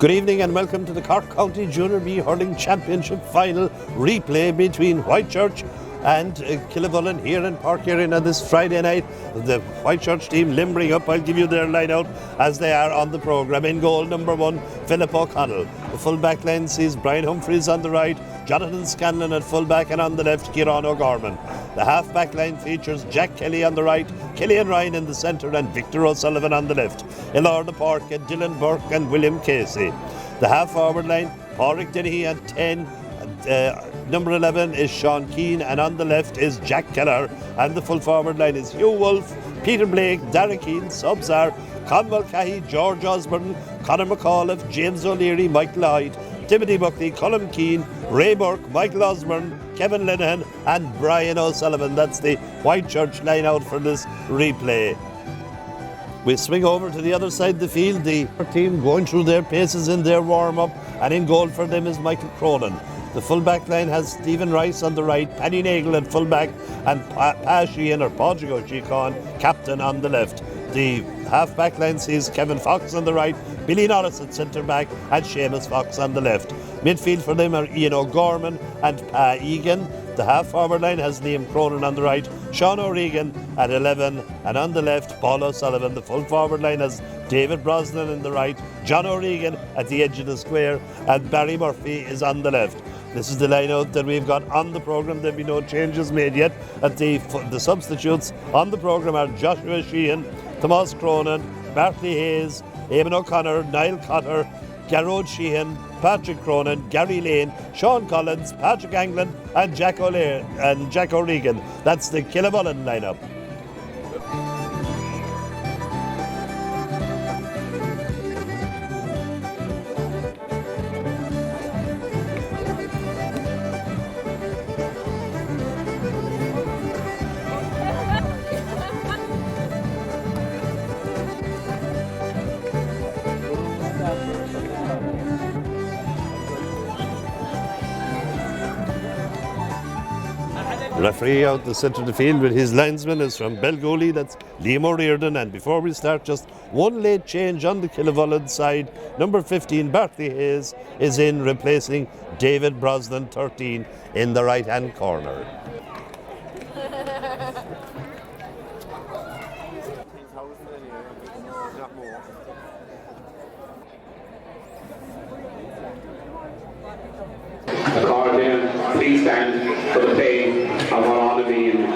Good evening and welcome to the Cork County Junior B Hurling Championship final replay between Whitechurch and Killavullen here in Park Arena this Friday night. The Whitechurch team limbering up. I'll give you their line out as they are on the programme. In goal, number 1, Philip O'Connell. The full back line sees Brian Humphreys on the right, Jonathan Scanlon at full back, and on the left, Kieran O'Gorman. The half back line features Jack Kelly on the right, Killian Ryan in the centre, and Victor O'Sullivan on the left. In Lorna Park, Dylan Burke and William Casey. The half forward line, Pádraig Dennehy at 10. Number 11 is Sean Keane, and on the left is Jack Keller, and the full forward line is Hugh Wolfe, Peter Blake, Darragh Keane, subs are Conwell Cahy, George Osborne, Conor McAuliffe, James O'Leary, Michael Hyde, Timothy Buckley, Colm Keane, Ray Burke, Michael Osborne, Kevin Linehan and Brian O'Sullivan. That's the Whitechurch line out for this replay. We swing over to the other side of the field, the team going through their paces in their warm-up, and in goal for them is Michael Cronin. The full-back line has Stephen Rice on the right, Paddy Nagle at full-back, and Pa Sheehan, or Pádraig O'Sheacon, captain on the left. The half-back line sees Kevin Fox on the right, Billy Norris at centre-back, and Seamus Fox on the left. Midfield for them are Ian O'Gorman and Pa Egan. The half-forward line has Liam Cronin on the right, Sean O'Regan at 11, and on the left, Paul O'Sullivan. The full-forward line has David Brosnan on the right, John O'Regan at the edge of the square, and Barry Murphy is on the left. This is the line-out that we've got on the programme. There'll be no changes made yet. At the substitutes on the programme are Joshua Sheehan, Thomas Cronin, Bartley Hayes, Eamon O'Connor, Niall Cotter, Garrod Sheehan, Patrick Cronin, Gary Lane, Sean Collins, Patrick Anglin and Jack O'Regan. That's the Killavullen line-up. Referee out the centre of the field with his linesman is from Belgooly, that's Liam O'Riordan. And before we start, just one late change on the Killavullen side. Number 15, Bartley Hayes, is in, replacing David Brosnan, 13, in the right hand corner. Accordion, please stand for the playing of our honour being.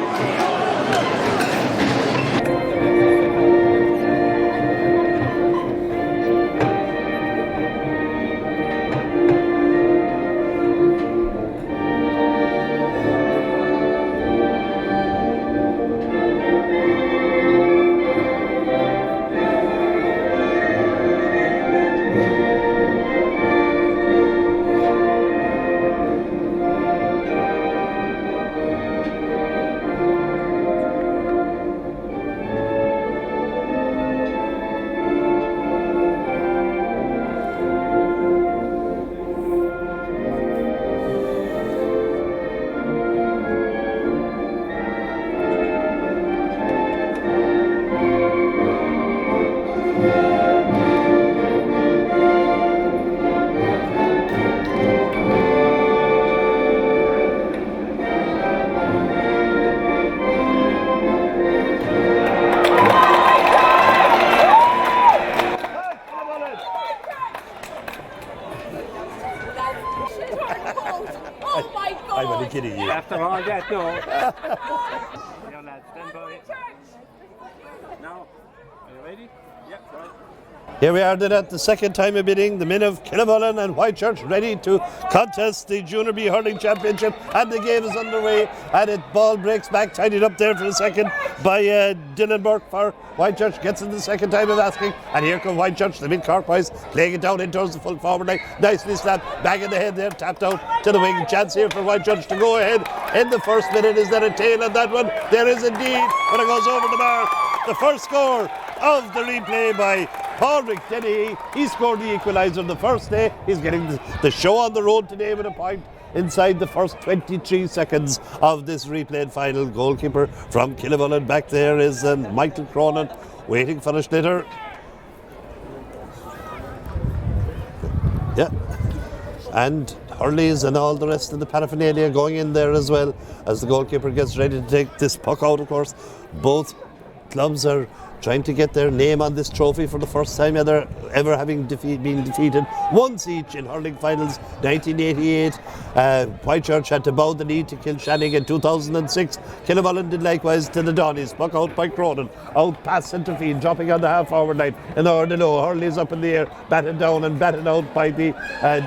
Oh my God! I'm only kidding you. After all that, no. Your lads, stand by. Now, are you ready? Yep, right. Here we are then at the second time of bidding. The men of Killavullen and Whitechurch ready to contest the Junior B Hurling Championship, and the game is underway, and it ball breaks back, tidied up there for a second by Dylan Burke for Whitechurch, gets in the second time of asking, and here come Whitechurch, the mid-Cork boys, playing it down in towards the full forward line, nicely slapped, back in the head there, tapped out to the wing. Chance here for Whitechurch to go ahead in the first minute. Is there a tail on that one? There is indeed, but it goes over the bar. The first score of the replay by Pádraig Dennehy. He scored the equaliser the first day. He's getting the show on the road today with a point inside the first 23 seconds of this replayed final. Goalkeeper from Killavullen back there is Michael Cronin, waiting for a slitter. Yeah. And hurleys and all the rest of the paraphernalia going in there as well as the goalkeeper gets ready to take this puck out, of course. Both clubs are trying to get their name on this trophy for the first time ever having been defeated once each in hurling finals. 1988, Whitechurch had to bow the knee to Kilshannig in 2006. Killavullen did likewise to the Donnies. Puck out by Cronin, out past centre field, dropping on the half-forward line. In order to know, hurley's up in the air, batted down and batted out by the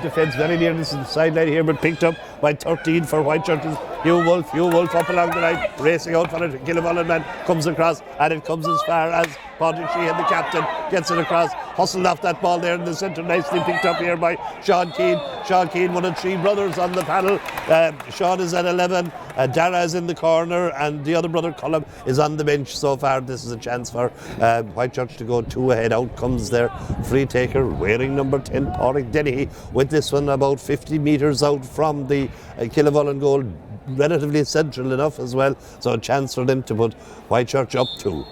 defence very near the sideline here, but picked up by 13 for Whitechurch's Hugh Wolf up along the line, racing out for it. Killavullen man comes across, and it comes as far as Padraig Sheehan, the captain, gets it across, hustled off that ball there in the centre, nicely picked up here by Sean Keane. Sean Keane, one of three brothers on the panel. Sean is at 11, Dara is in the corner, and the other brother, Colm, is on the bench so far. This is a chance for Whitechurch to go 2 ahead. Out comes their free taker, wearing number 10, Padraig Dennehy, with this one about 50 metres out from the Killavullen goal, relatively central enough as well, so a chance for them to put Whitechurch up 2.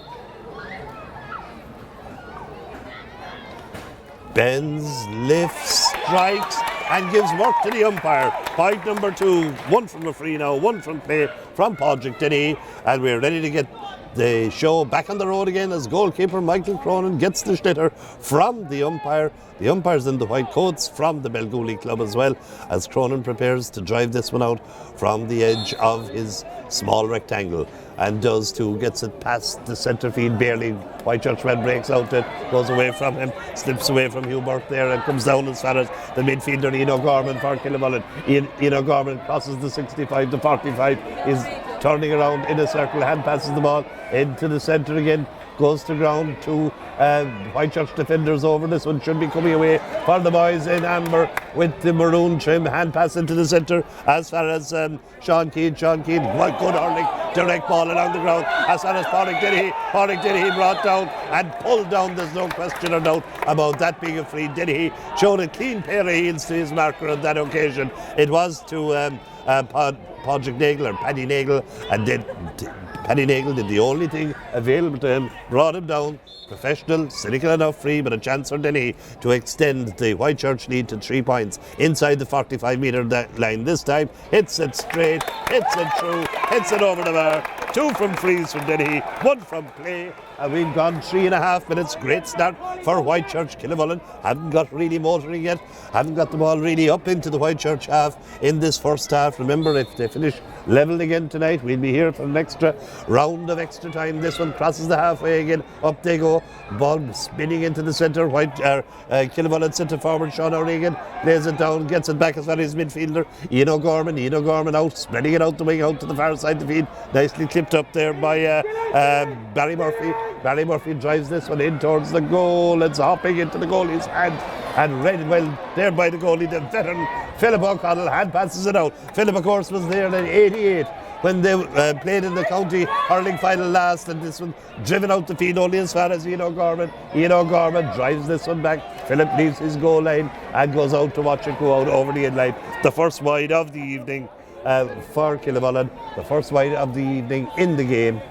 Bends, lifts, strikes, and gives work to the umpire. Point number 2, one from a free now, one from play from Padraig Dennehy, and we're ready to get the show back on the road again as goalkeeper Michael Cronin gets the schlitter from the umpire. The umpire's in the white coats from the Belgooly club as well, as Cronin prepares to drive this one out from the edge of his small rectangle, and does too, gets it past the centre field barely. Whitechurch man breaks out it, goes away from him, slips away from Hugh Burke there, and comes down as far as the midfielder Ian O'Gorman for Killavullen. Ian O'Gorman crosses the 65 to 45, is turning around in a circle, hand passes the ball into the centre again, goes to ground. 2 Whitechurch defenders over. This one should be coming away for the boys in amber with the maroon trim. Hand pass into the centre as far as Sean Keane, what good hurling, direct ball along the ground as far as Padraig Dennehy brought down and pulled down. There's no question or doubt about that being a free. Dennehy showed a clean pair of heels to his marker on that occasion. It was to Padraig Nagle, or Paddy Nagle, and Paddy Nagle did the only thing available to him, brought him down. Professional, cynical enough free, but a chance for Dennehy to extend the Whitechurch lead to 3 points inside the 45-metre line. This time, hits it straight, hits it through, hits it over the bar. 2 from frees from Dennehy, 1 from play, and we've gone 3.5 minutes. Great start for Whitechurch. Killavullen haven't got really motoring yet, haven't got the ball really up into the Whitechurch half in this first half. Remember, if they finish level again tonight, we'll be here for an extra round of extra time. This one crosses the halfway again, up they go, ball spinning into the centre. Killavullen centre forward Sean O'Regan lays it down, gets it back as far as midfielder Ian O'Gorman out, spreading it out the wing, out to the far side of the field, nicely clipped up there by Barry Murphy drives this one in towards the goal. It's hopping into the goalie's hand and read well there by the goalie, the veteran Philip O'Connell. Hand passes it out. Philip, of course, was there in 88 when they played in the county hurling final last, and this one driven out the field only as far as Ian O'Gorman. Ian O'Gorman drives this one back. Philip leaves his goal line and goes out to watch it go out over the end line. The first wide of the evening for Killavullen, the first wide of the evening in the game.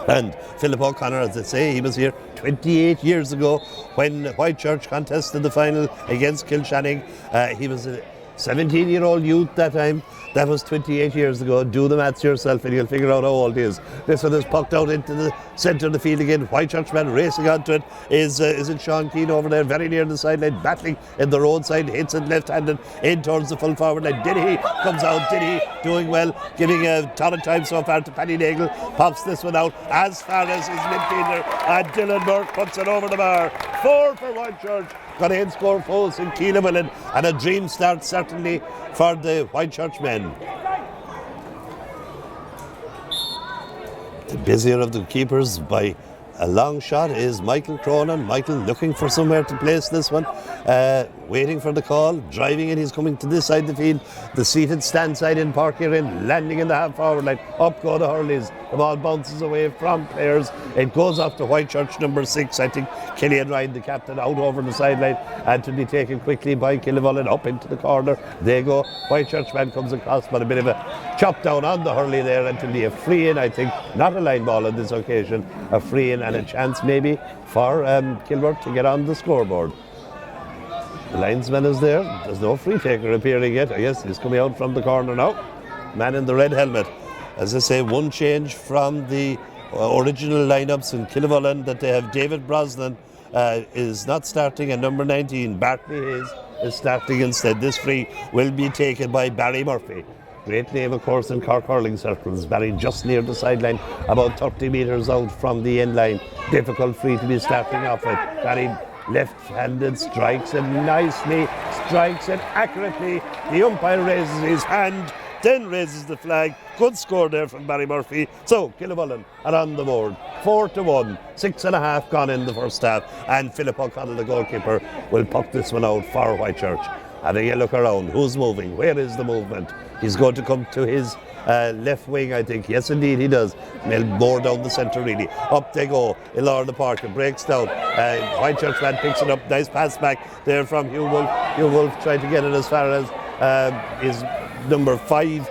And Philip O'Connor, as I say, he was here 28 years ago when Whitechurch contested the final against Kilshannig. He was a 17-year-old youth that time. That was 28 years ago. Do the maths yourself and you'll figure out how old he is. This one is pucked out into the centre of the field again. Whitechurch man racing onto it. Is it Sean Keane over there, very near the sideline, battling in the roadside, hits it left-handed in towards the full forward line. Dennehy comes out. Dennehy doing well, giving a ton of time so far to Paddy Nagle. Pops this one out as far as his midfielder, and Dylan Burke puts it over the bar. 4 for Whitechurch. Got in score foes in Killavullen, and a dream start certainly for the Whitechurch men. The busier of the keepers by a long shot is Michael Cronin. Michael looking for somewhere to place this one, waiting for the call, driving it. He's coming to this side of the field, the seated stand side in Park here in, landing in the half forward line. Up go the hurleys. The ball bounces away from players. It goes off to Whitechurch number 6. I think Killian Ryan, the captain, out over the sideline, and to be taken quickly by Killavullen up into the corner. They go. Whitechurch man comes across, but a bit of a chop down on the hurley there until he a free in. I think not a line ball on this occasion, a free in, and a chance maybe for Kilburn to get on the scoreboard. The linesman is there. There's no free taker appearing yet. Yes, he's coming out from the corner now. Man in the red helmet. As I say, one change from the original lineups in Killavullen, that they have David Brosnan is not starting, and number 19, Bartley Hayes, is starting instead. This free will be taken by Barry Murphy. Great name, of course, in Cork hurling circles. Barry just near the sideline, about 30 metres out from the end line. Difficult free to be starting off with. Barry left-handed, strikes it nicely, strikes it accurately. The umpire raises his hand, then raises the flag. Good score there from Barry Murphy. So Killavullen are on the board, 4-1, 6.5 gone in the first half, and Philip O'Connell, the goalkeeper, will puck this one out for Whitechurch. Having a look around, who's moving? Where is the movement? He's going to come to his left wing, I think. Yes, indeed, he does. More down the centre, really. Up they go. Ilarda Parker breaks down. Whitechurch man picks it up. Nice pass back there from Hugh Wolf. Hugh Wolf tried to get it as far as his number 5,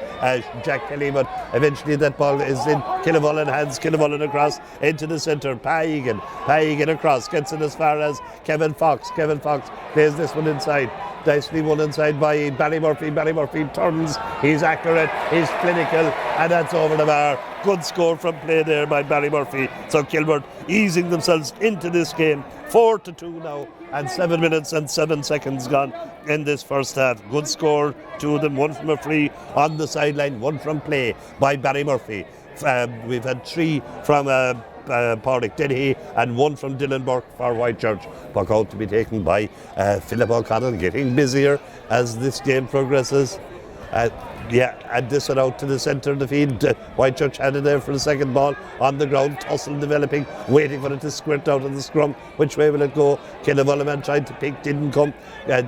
Jack Kelly, but eventually that ball is in Killavullen hands. Killavullen across into the centre. Pyegan across, gets it as far as Kevin Fox. Kevin Fox plays this one inside. Nicely won inside by Barry Murphy. Barry Murphy turns, he's accurate, he's clinical, and that's over the bar. Good score from play there by Barry Murphy. So Kilburn easing themselves into this game. 4-2 now, and 7 minutes and 7 seconds gone in this first half. Good score, 2 of them, one from a free on the sideline, one from play by Barry Murphy. We've had 3 from Pádraig Dennehy and 1 from Dylan Burke for Whitechurch. Puck out to be taken by Philip O'Connell, getting busier as this game progresses. And this one out to the centre of the field. Whitechurch had it there for the second ball on the ground. Tussle developing, waiting for it to squirt out of the scrum. Which way will it go? Killavullen man tried to pick, didn't come. But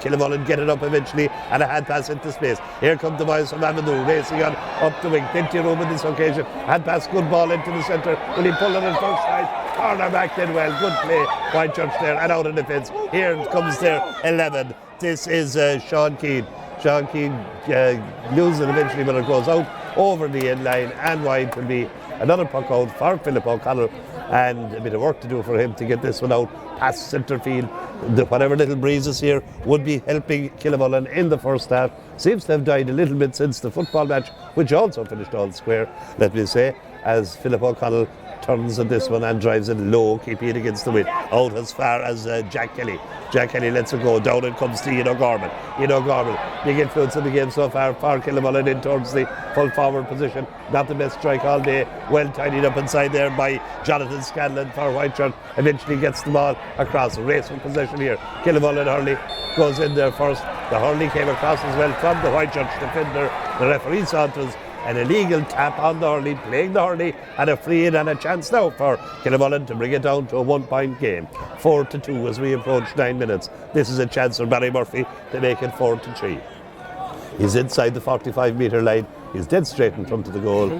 Killavullen get it up eventually, and a hand pass into space. Here come the boys from Amadou racing on up the wing. Plenty of room in this occasion. Hand pass, good ball into the centre. Will he pull it in first side? Corner back did well. Good play. Whitechurch there and out of defence. Here comes their 11. This is Sean Keane. Sean Keane loses it eventually, but it goes out over the end line and wide. Will be another puck out for Philip O'Connell, and a bit of work to do for him to get this one out past centre field. Whatever little breezes here would be helping Killavullen in the first half. Seems to have died a little bit since the football match, which also finished all square, let me say, as Philip O'Connell turns at this one and drives it low, keeping it against the wind. Out as far as Jack Kelly. Jack Kelly lets it go. Down it comes to Ian Gorman. Big influence in the game so far for Killavullen in towards the full forward position. Not the best strike all day. Well tidied up inside there by Jonathan Scanlon for Whitechurch. Eventually gets the ball across. Race for possession here. Killavullen Hurley goes in there first. The Hurley came across as well from the Whitechurch defender. The referee saw it was an illegal tap on the Hurley, playing the Hurley, and a free in and a chance now for Killavullen to bring it down to a 1-point game. 4-2 as we approach 9 minutes. This is a chance for Barry Murphy to make it 4-3. He's inside the 45-metre line. He's dead straight in front of the goal.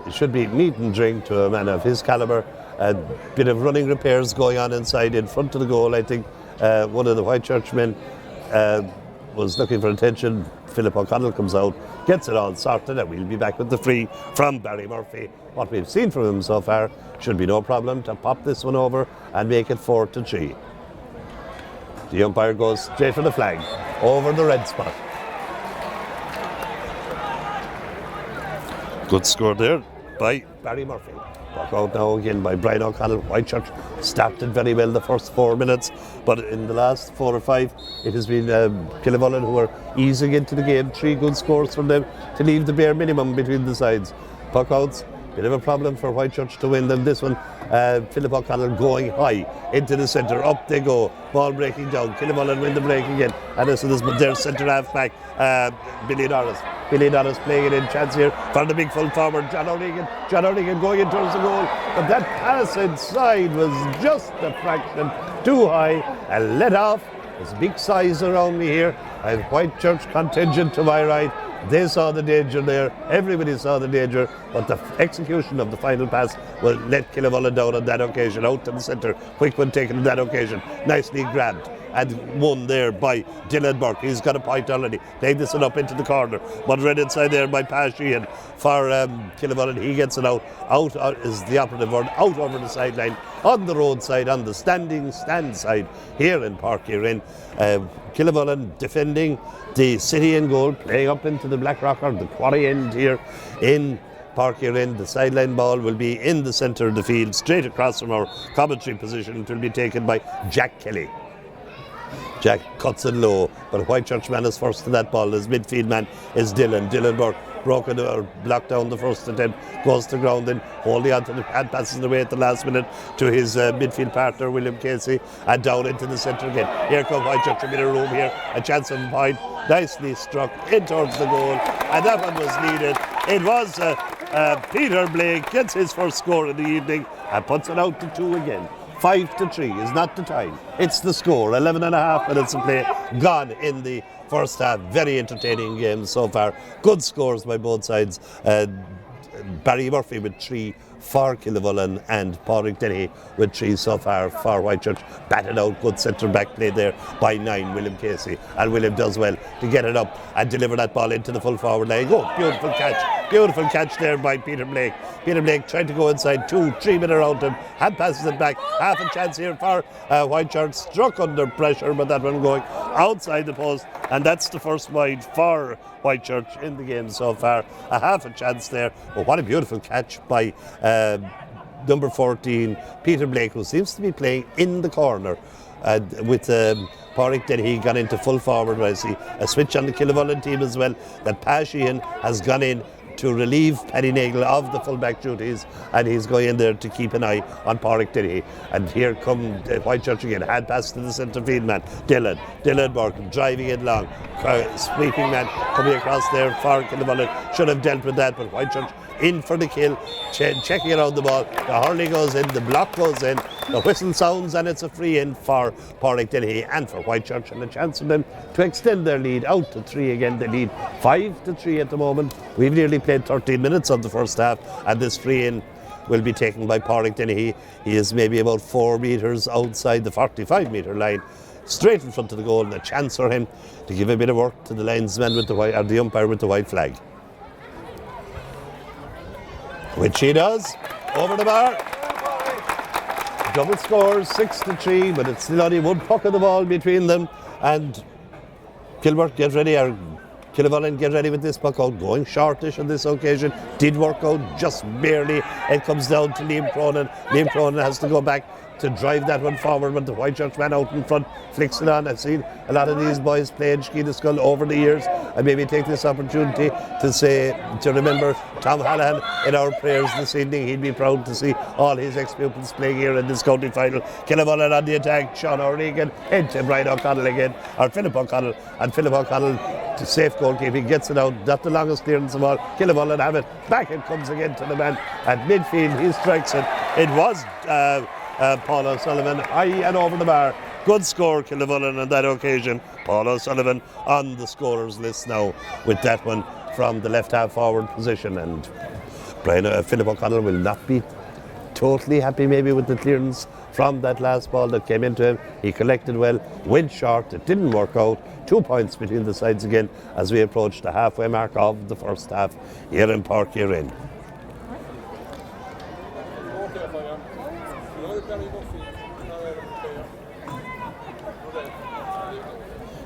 It should be meat and drink to a man of his calibre. A bit of running repairs going on inside in front of the goal. I think one of the Whitechurch men was looking for attention. Philip O'Connell comes out, gets it all sorted, and we'll be back with the free from Barry Murphy. What we've seen from him so far should be no problem to pop this one over and make it 4-3. The umpire goes straight for the flag, over the red spot. Good score there by Barry Murphy. Back out now again by Brian O'Connell. Whitechurch started very well the first 4 minutes, but in the last 4 or 5 it has been Killavullen who are easing into the game. 3 good scores from them to leave the bare minimum between the sides. Puck outs, bit of a problem for Whitechurch to win them. This one, Philip O'Connell going high into the centre. Up they go, ball breaking down. Killavullen win the break again, and this is their centre half back, Billy Norris. Billy Norris playing it in chance here for the big full forward, John O'Regan. John O'Regan going in towards the goal, but that pass inside was just a fraction too high and let off. There's big size around me here. I have Whitechurch contingent to my right. They saw the danger there. Everybody saw the danger, but the execution of the final pass will let Killavullen down on that occasion. Out to the centre. Quick one taken on that occasion. Nicely grabbed and won there by Dylan Burke. He's got a point already. Playing this one up into the corner, but read inside there by Pashy, and for Killavullen, he gets it out. Out is the operative word, out over the sideline, on the roadside, on the stand side here in Park Erin. Killavullen defending the City in goal, playing up into the Blackrock or the quarry end here in Park Erin. The sideline ball will be in the centre of the field, straight across from our commentary position. It will be taken by Jack Kelly. Jack cuts it low, but Whitechurch man is first to that ball. His midfield man is Dylan Burke. Broken or blocked down the first attempt, goes to ground and holding on to the hand, passes away at the last minute to his midfield partner William Casey, and down into the centre again. Here comes Whitechurch, a bit of room here, a chance of a point, nicely struck in towards the goal, and that one was needed. It was Peter Blake gets his first score of the evening and puts it out to 2 again. 5-3 is not the time, it's the score. 11 and a half minutes of play gone in the first half. Very entertaining game so far. Good scores by both sides. Barry Murphy with 3 for Killavullen and Pádraig Dennehy with 3 so far for Whitechurch. Batted out, good centre back play there by 9, William Casey, and William does well to get it up and deliver that ball into the full forward line. Oh, beautiful catch there by Peter Blake. Peter Blake tried to go inside, 2-3 men around him, hand passes it back, half a chance here for Whitechurch, struck under pressure, but that one going outside the post, and that's the first wide for Whitechurch in the game so far. A half a chance there, but what a beautiful catch by number 14, Peter Blake, who seems to be playing in the corner with Pádraig Dennehy gone into full forward. I see a switch on the Killavullen team as well, that Pashian has gone in to relieve Paddy Nagle of the fullback duties, and he's going in there to keep an eye on Pádraig Dennehy. And here come Whitechurch again, hand pass to the centre field man, Dylan Burke, driving it long, sweeping man coming across there for Killavullen, should have dealt with that, but Whitechurch in for the kill, checking around the ball. The hurling goes in, the block goes in, the whistle sounds, and it's a free in for Pádraig Dennehy and for Whitechurch, and a chance for them to extend their lead out to 3 again. They lead 5-3 at the moment. We've nearly played 13 minutes of the first half, and this free in will be taken by Pádraig Dennehy. He is maybe about 4 metres outside the 45 metre line, straight in front of the goal, and a chance for him to give a bit of work to the linesman with the white, or the umpire with the white flag. Which he does, over the bar. Double scores, 6-3, but it's still only one puck of the ball between them. And Kilburn get ready, or Killavullen get ready with this puck out, going shortish on this occasion. Did work out just barely. It comes down to Liam Cronin. Liam Cronin has to go back to drive that one forward, but the Whitechurch man out in front flicks it on. I've seen a lot of these boys play in Skeena over the years, and maybe take this opportunity to remember Tom Hallahan in our prayers this evening. He'd be proud to see all his ex-pupils playing here in this county final. Killavullen on the attack, Sean O'Regan into Brian O'Connell again, or Philip O'Connell, and Philip O'Connell to safe goalkeeping, gets it out, not the longest clearance of all. Killavullen have it, back it comes again to the man at midfield, he strikes it. It was Paul O'Sullivan, high and over the bar. Good score, Killavullen, on that occasion. Paul O'Sullivan on the scorers list now with that one from the left half forward position. And Philip O'Connell will not be totally happy maybe with the clearance from that last ball that came into him. He collected well, went short, it didn't work out. 2 points between the sides again as we approach the halfway mark of the first half here in Park Erin.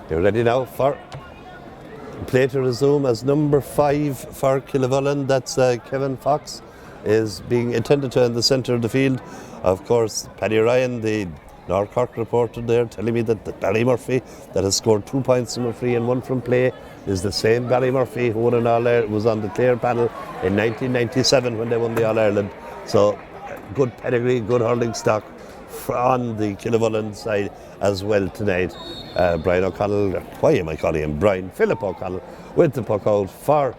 You're ready now for play to resume as number 5 for Killavullen. That's Kevin Fox is being attended to in the centre of the field. Of course, Paddy Ryan, the North Cork reporter there, telling me that Barry Murphy, that has scored 2 points from a free and 1 from play, is the same Barry Murphy who won an All-Ireland, was on the Clare panel in 1997 when they won the All-Ireland. So good pedigree, good hurling stock on the Killavullen side as well tonight. Brian O'Connell, why am I calling him Brian? Philip O'Connell with the puck out for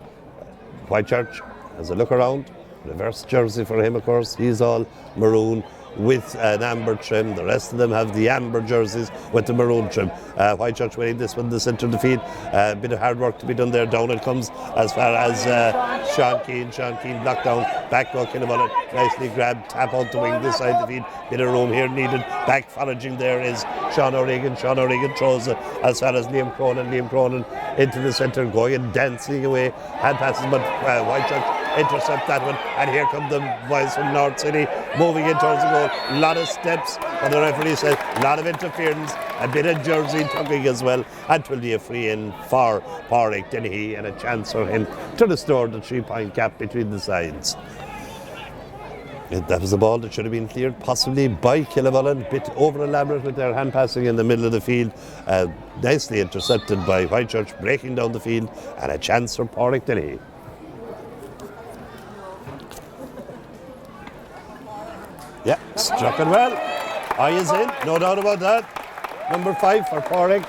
Whitechurch. Has a look around, reverse jersey for him, of course. He's all maroon with an amber trim. The rest of them have the amber jerseys with the maroon trim. Whitechurch winning this one in the centre of the field. A bit of hard work to be done there. Down it comes as far as Sean Keane. Sean Keane blocked down. Back to Killavullen. Nicely grabbed. Tap out the wing this side of the field. Bit of room here needed. Back foraging there is Sean O'Regan. Sean O'Regan throws it as far as Liam Cronin. Liam Cronin into the centre, going and dancing away. Hand passes, but Whitechurch intercept that one, and here come the boys from North City moving in towards the goal. A lot of steps, but the referee says a lot of interference, a bit of jersey tugging as well, and it will be a free in for Pádraig Dennehy and a chance for him to restore the 3-point gap between the sides. That was a ball that should have been cleared possibly by Killavullen, bit over elaborate with their hand passing in the middle of the field, nicely intercepted by Whitechurch, breaking down the field, and a chance for Pádraig Dennehy. Yeah, struck it well. Eye is in, no doubt about that. Number 5 for Pádraig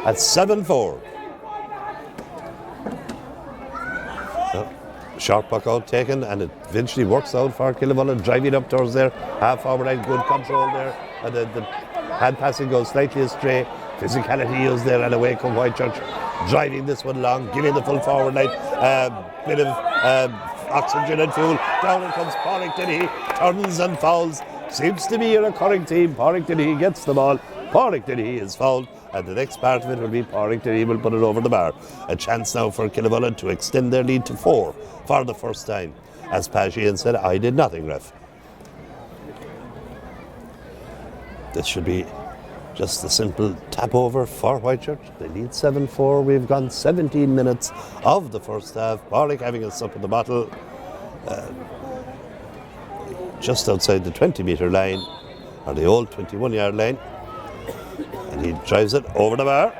at 7-4. Sharp puck out taken, and it eventually works out for Killavullen, driving up towards there, half forward line, good control there, and the hand passing goes slightly astray. Physicality used there, and away come Whitechurch, driving this one long, giving the full forward line, bit of oxygen and fuel. Down it comes Pádraig Dennehy, turns and fouls. Seems to be a recurring team. Pádraig Dennehy gets the ball. Pádraig Dennehy is fouled, and the next part of it will be Pádraig Dennehy will put it over the bar. A chance now for Killavullen to extend their lead to 4 for the first time. As Pashian said, I did nothing, ref. This should be just a simple tap over for Whitechurch. They lead 7-4. We've gone 17 minutes of the first half. Pádraig having a sup of the bottle just outside the 20-metre line, or the old 21-yard line. And he drives it over the bar.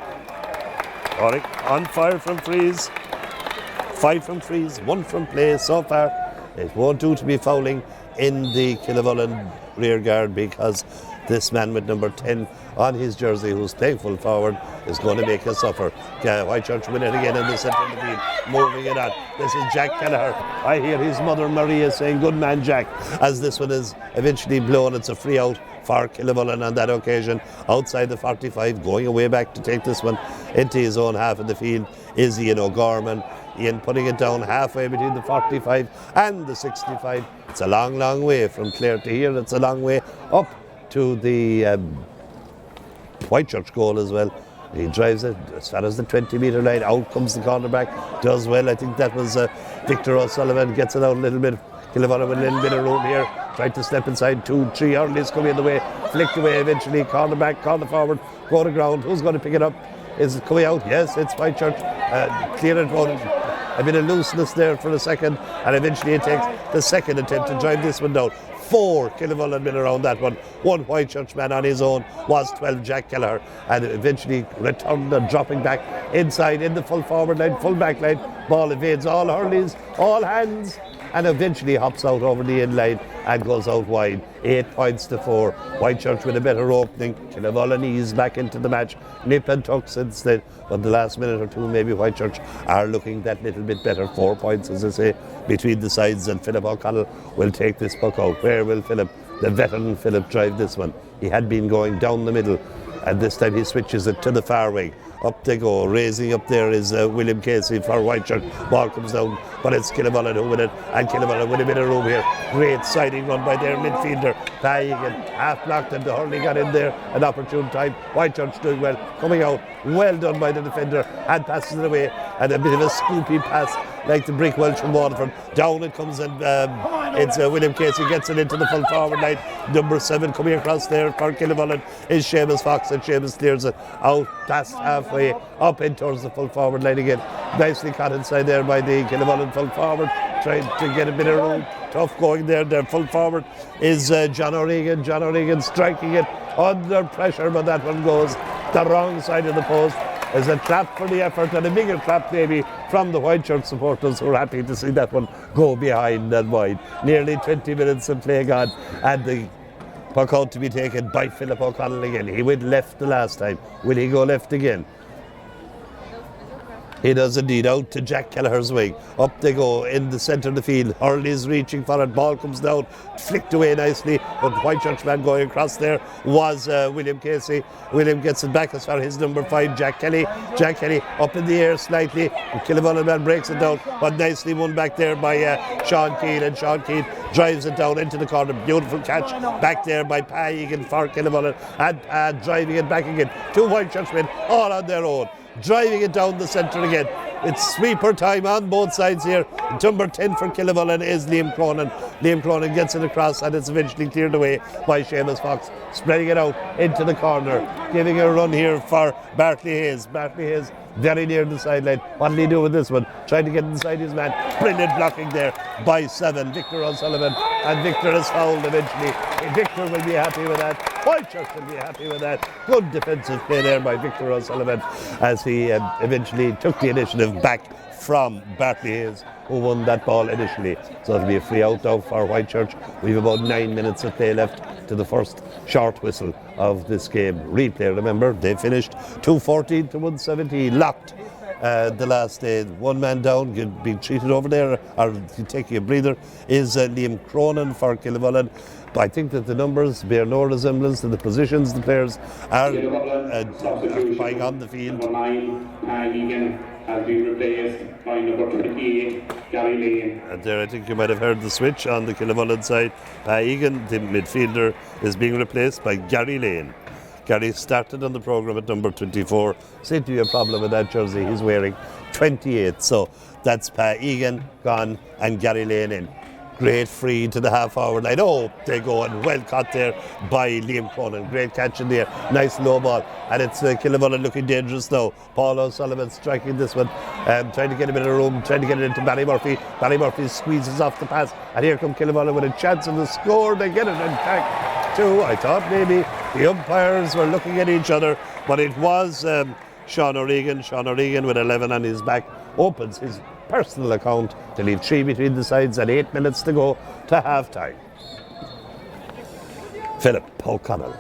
Pádraig on fire from frees. 5 from frees, 1 from play so far. It won't do to be fouling in the Killavullen rear guard, because this man with number 10 on his jersey, who's playing full forward, is going to make us suffer. Whitechurch win it again in the centre of the field, moving it on. This is Jack Kelleher. I hear his mother Maria saying, "Good man, Jack," as this one is eventually blown. It's a free out for Killavullen on that occasion, outside the 45, going away back to take this one into his own half of the field is Ian O'Gorman. Ian putting it down halfway between the 45 and the 65. It's a long, long way from Clare to here. It's a long way up to the Whitechurch goal as well. He drives it as far as the 20-metre line. Out comes the cornerback. Does well. I think that was Victor O'Sullivan. Gets it out a little bit. Killavullen with a little bit of room here. Tried to step inside. 2-3 hurlers coming in the way. Flicked away eventually. Cornerback, corner forward. Go to ground. Who's going to pick it up? Is it coming out? Yes, it's Whitechurch. Clear it out. A bit of looseness there for a second, and eventually it takes the second attempt to drive this one down. 4 Killavullen men around that one. 1 Whitechurch man on his own was 12 Jack Kelleher, and eventually returned and dropping back inside in the full forward line, full back line. Ball evades all hurleys, all hands, and eventually hops out over the end line and goes out wide. 8 points to 4. Whitechurch with a better opening. Killavullen ease back into the match. Nip and tucks instead. But the last minute or two, maybe Whitechurch are looking that little bit better. 4 points, as I say, between the sides, and Philip O'Connell will take this puck out. Where will Philip, the veteran Philip, drive this one? He had been going down the middle, and this time he switches it to the far wing. Up they go. Raising up there is William Casey for Whitechurch. Ball comes down, but it's Killavullen who win it, and Killavullen with a bit of room here. Great siding run by their midfielder. Tying it, half blocked, and the hurling got in there. An opportune time. Whitechurch doing well. Coming out. Well done by the defender. Hand passes it away, and a bit of a scoopy pass like the Brick Welch from Waterford. Down it comes, and it's William Casey gets it into the full forward line. Number 7 coming across there for Killavullen is Seamus Fox, and Seamus clears it out past halfway up in towards the full forward line again. Nicely caught inside there by the Killavullen full forward, trying to get a bit of room. Tough going there. Their full forward is John O'Regan. John O'Regan striking it under pressure, but that one goes the wrong side of the post. Is a clap for the effort, and a bigger clap maybe from the Whitechurch supporters, who are happy to see that one go behind and wide. Nearly 20 minutes of play gone, and the puck out to be taken by Philip O'Connell again. He went left the last time. Will he go left again? He does indeed, out to Jack Kelleher's wing. Up they go in the centre of the field. Hurley is reaching for it. Ball comes down, flicked away nicely. But the Whitechurch man going across there was William Casey. William gets it back as far his number 5, Jack Kelly. Jack Kelly up in the air slightly. The Killavullen man breaks it down, but nicely won back there by Sean Keane. And Sean Keane drives it down into the corner. Beautiful catch back there by Pa Egan for Killavullen. And driving it back again. 2 Whitechurch men all on their own. Driving it down the centre again. It's sweeper time on both sides here. Number 10 for Killavullen is Liam Cronin. Liam Cronin gets it across and it's eventually cleared away by Seamus Fox. Spreading it out into the corner. Giving a run here for Bartley Hayes. Bartley Hayes very near the sideline. What did he do with this one? Trying to get inside his man. Brilliant blocking there by 7. Victor O'Sullivan. And Victor is fouled eventually. Victor will be happy with that. Whitechurch will be happy with that. Good defensive play there by Victor O'Sullivan as he eventually took the initiative back from Bartley Hayes, who won that ball initially. So it'll be a free out now for Whitechurch. We have about 9 minutes of play left to the first short whistle of this game. Replay, remember, they finished 214 to 117, locked. The last day, 1 man down, being treated over there, or taking a breather, is Liam Cronin for Killavullen. But I think that the numbers bear no resemblance to the positions the players are occupying on the field. Number 9, Egan, has been replaced by number 28, Gary Lane. And there, I think you might have heard the switch on the Killavullen side. Egan, the midfielder, is being replaced by Gary Lane. Gary started on the programme at number 24. Seemed to be a problem with that jersey. He's wearing 28. So that's Pa Egan gone and Gary Lane in. Great free to the half-forward line. Oh, they go, and well caught there by Liam Cronin. Great catch in there. Nice low ball. And it's Killavullen looking dangerous now. Paul O'Sullivan striking this one. Trying to get a bit of room. Trying to get it into Barry Murphy. Barry Murphy squeezes off the pass. And here come Killavullen with a chance of the score. They get it in back too. I thought maybe the umpires were looking at each other. But it was Sean O'Regan. Sean O'Regan with 11 on his back opens his personal account to leave 3 between the sides and 8 minutes to go to half time. Philip O'Connell.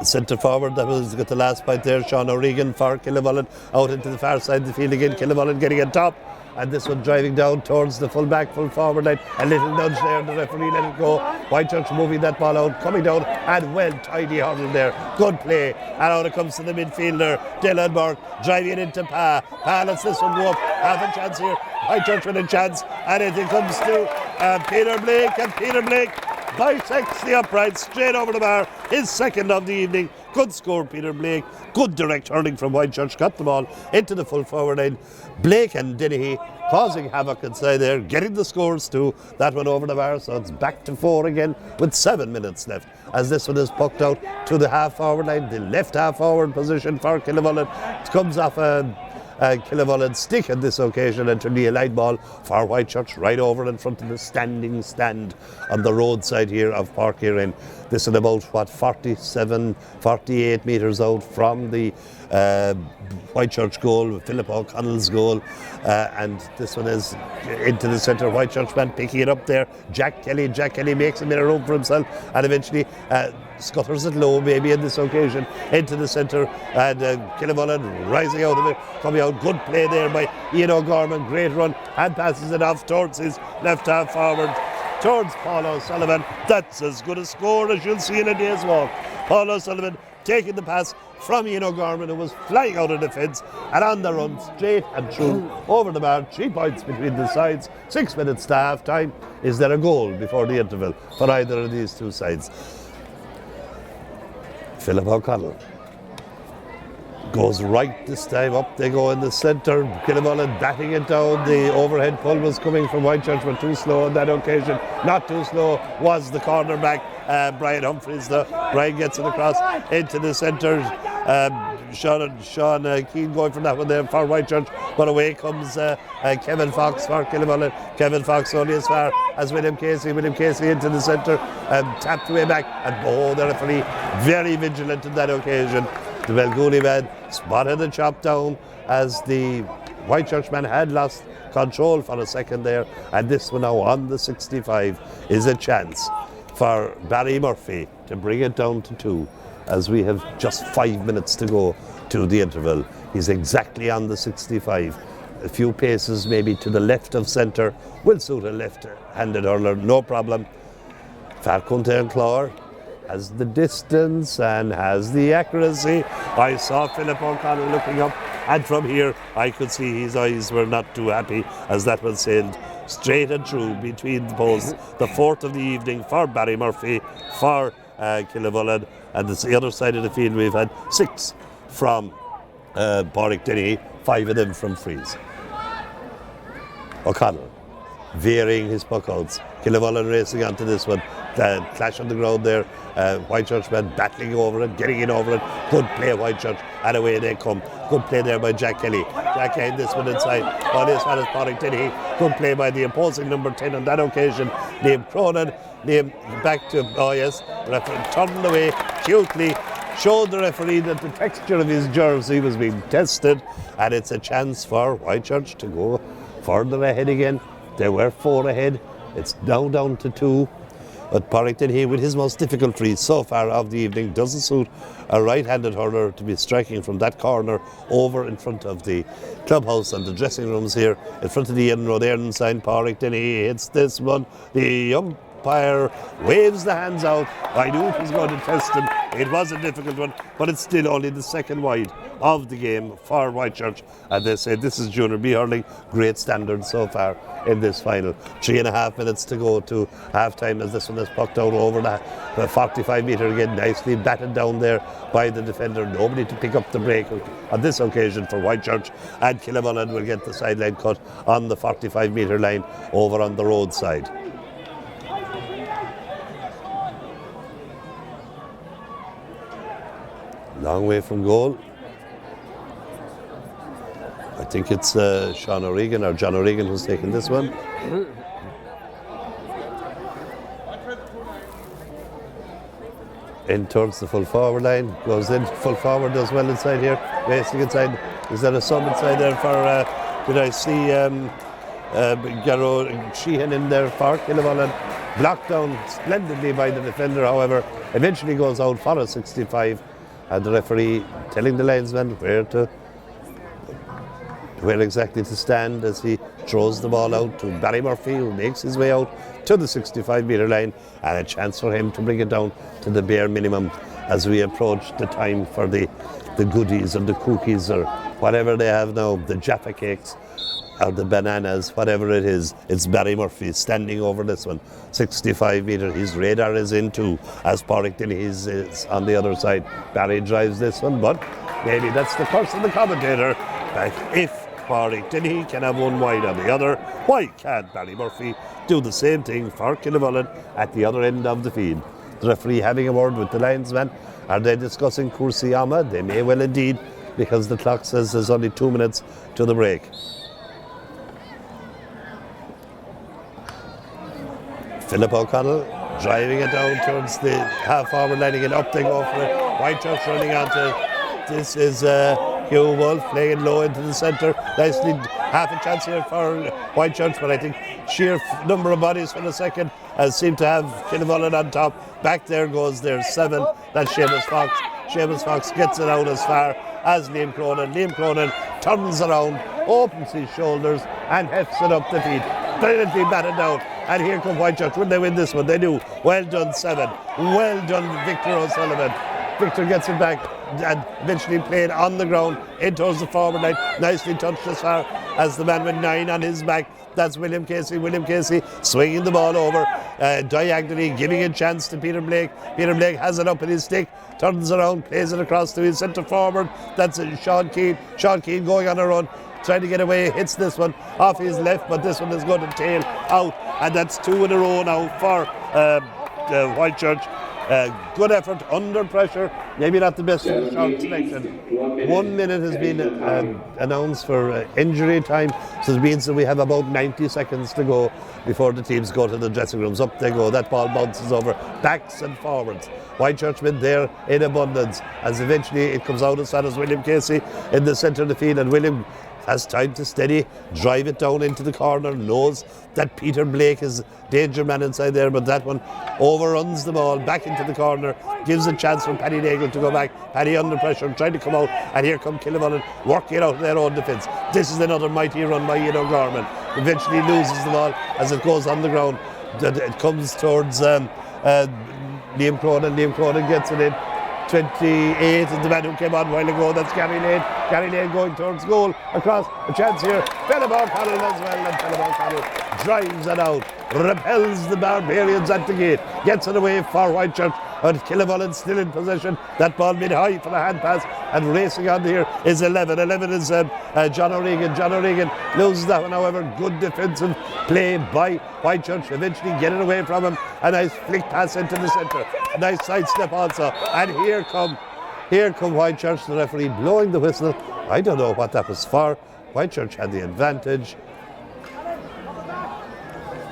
Centre forward, that was got the last point there. Sean O'Regan for Killavullen out into the far side of the field again. Killavullen getting on top. And this one driving down towards the full forward line. A little nudge there, the referee let it go. Whitechurch moving that ball out, coming down, and well, tidy hurdle there. Good play. And out it comes to the midfielder, Dylan Burke, driving it into Pa. Pa lets this one go up. Half a chance here. Whitechurch with a chance. And it comes to Peter Blake, and Peter Blake bisects the upright straight over the bar. His second of the evening. Good score, Peter Blake. Good direct hurling from Whitechurch. Got the ball into the full forward line. Blake and Dennehy causing havoc inside there, getting the scores too. That one over the bar, so it's back to 4 again with 7 minutes left. As this one is pucked out to the half forward line, the left half forward position for Killavullen. It comes off a Killavullen stick on this occasion, and to be a light ball for Whitechurch right over in front of the standing stand on the roadside here of Park Erin. This is about 47, 48 metres out from the Whitechurch goal, Philip O'Connell's goal, and this one is into the centre. Whitechurch man picking it up there. Jack Kelly makes a bit of room for himself, and eventually scutters it low maybe in this occasion into the centre, and Killavullen rising out of it, coming out. Good play there by Ian O'Gorman. Great run, and passes it off towards his left half forward, towards Paul O'Sullivan. That's as good a score as you'll see in a day's walk. Paul O'Sullivan taking the pass from Ian O'Gorman, who was flying out of the fence, and on the run straight and through over the bar. 3 points between the sides. 6 minutes to half time. Is there a goal before the interval for either of these two sides? Philip O'Connell goes right this time. Up they go in the centre. Killavullen batting it down. The overhead pull was coming from Whitechurch, but too slow on that occasion. Not too slow was the cornerback, Brian Humphreys. Brian gets it across into the centre. Sean Keane going for that one there for Whitechurch, but away comes Kevin Fox for Killavullen. Kevin Fox only as far as William Casey. William Casey into the centre, tapped away back, and the referee very vigilant in that occasion. The Belgouli man spotted the chop down as the Whitechurch man had lost control for a second there, and this one now on the 65 is a chance for Barry Murphy to bring it down to 2 as we have just 5 minutes to go to the interval. He's exactly on the 65. A few paces maybe to the left of centre will suit a left-handed hurler, no problem. Farkunte and Clore has the distance and has the accuracy. I saw Philip O'Connell looking up, and from here I could see his eyes were not too happy as that one sailed straight and true between the posts. The 4th of the evening for Barry Murphy, for Killavullen, and the other side of the field we've had 6 from Pádraig Denny, 5 of them from frees. O'Connell veering his puck outs. Killavullen racing onto this one. The clash on the ground there. Whitechurch men battling over it, getting in over it. Good play, Whitechurch, and away they come. Good play there by Jack Kelly. Jack Kelly, this one inside. On this one is Pádraig Denny. Good play by the opposing number 10 on that occasion. Liam Cronin. Liam back to, oh yes, referee turned away cutely. Showed the referee that the texture of his jersey was being tested, and it's a chance for Whitechurch to go further ahead again. They were 4 ahead. It's now down to 2. But Pádraig Denny, with his most difficult free so far of the evening, doesn't suit a right-handed hurler to be striking from that corner over in front of the clubhouse and the dressing rooms here in front of the Ian Road Aaron sign. Pádraig Denny hits this one. The umpire waves the hands out. I knew it was going to test him. It was a difficult one, but it's still only the second wide of the game for Whitechurch. And they say this is Junior B hurling. Great standard so far in this final. 3.5 minutes to go to half time as this one is pucked out over the 45 metre again. Nicely batted down there by the defender. Nobody to pick up the break on this occasion for Whitechurch. And Killavullen will get the sideline cut on the 45 metre line over on the roadside. Long way from goal. I think it's Sean O'Regan or John O'Regan who's taking this one. In towards the full forward line. Goes in, full forward does well inside here. Racing inside. Is there a sum inside there for, did I see Garrow Sheehan in there for Killavullen? Blocked down splendidly by the defender, however, eventually goes out for a 65. And the referee telling the linesman where exactly to stand as he throws the ball out to Barry Murphy, who makes his way out to the 65 metre line, and a chance for him to bring it down to the bare minimum as we approach the time for the goodies or the cookies or whatever they have now, the Jaffa cakes or the bananas, whatever it is. It's Barry Murphy standing over this one. 65 metre, his radar is in too, as Pádraig Denny is on the other side. Barry drives this one, but maybe that's the curse of the commentator. But if Pádraig Denny can have one wide on the other, why can't Barry Murphy do the same thing for Killavullen at the other end of the field? The referee having a word with the linesman. Are they discussing Kursiyama? They may well indeed, because the clock says there's only 2 minutes to the break. Philip O'Connell driving it down towards the half-forward line again. Up they go for it. Whitechurch running onto. This is Hugh Wolf playing low into the centre. Nicely, half a chance here for Whitechurch, but I think sheer number of bodies for the second seem to have Killavullen on top. Back there goes their 7. That's Seamus Fox. Seamus Fox gets it out as far as Liam Cronin. Liam Cronin turns around, opens his shoulders, and hefts it up the feet. Brilliantly batted down. And here come Whitechurch. Will they win this one? They do. Well done, 7. Well done, Victor O'Sullivan. Victor gets it back and eventually played on the ground in towards the forward line. Nicely touched as far as the man with 9 on his back. That's William Casey. William Casey swinging the ball over diagonally, giving a chance to Peter Blake. Peter Blake has it up in his stick, turns around, plays it across to his centre forward. That's Sean Keane. Sean Keane going on a run, trying to get away, hits this one off his left, but this one is going to tail out, and that's 2 in a row now for Whitechurch. Good effort under pressure, maybe not the best shot selection. 1 minute has been announced for injury time, so it means that we have about 90 seconds to go before the teams go to the dressing rooms. Up they go, that ball bounces over, backs and forwards. Whitechurch been there in abundance, as eventually it comes out as far as William Casey in the centre of the field, and William has time to steady, drive it down into the corner, knows that Peter Blake is danger man inside there, but that one overruns the ball back into the corner, gives a chance for Paddy Nagle to go back. Paddy under pressure, trying to come out, and here come Killavullen working it out their own defence. This is another mighty run by Ian O'Gorman. Eventually loses the ball as it goes on the ground. It comes towards Liam Cronin. Liam Cronin gets it in. 28 is the man who came on a while ago. That's Gary Lane. Gary Lane going towards goal. Across a chance here. Philip O'Connell as well. And Philip O'Connell drives it out. Repels the Barbarians at the gate. Gets it away for Whitechurch. But Killavullen still in possession. That ball mid high for the hand pass. And racing on here is 11. 11 is John O'Regan. John O'Regan loses that one. However, good defensive play by Whitechurch. Eventually get it away from him. A nice flick pass into the centre. A nice side step also. And here come Whitechurch, the referee blowing the whistle. I don't know what that was for. Whitechurch had the advantage.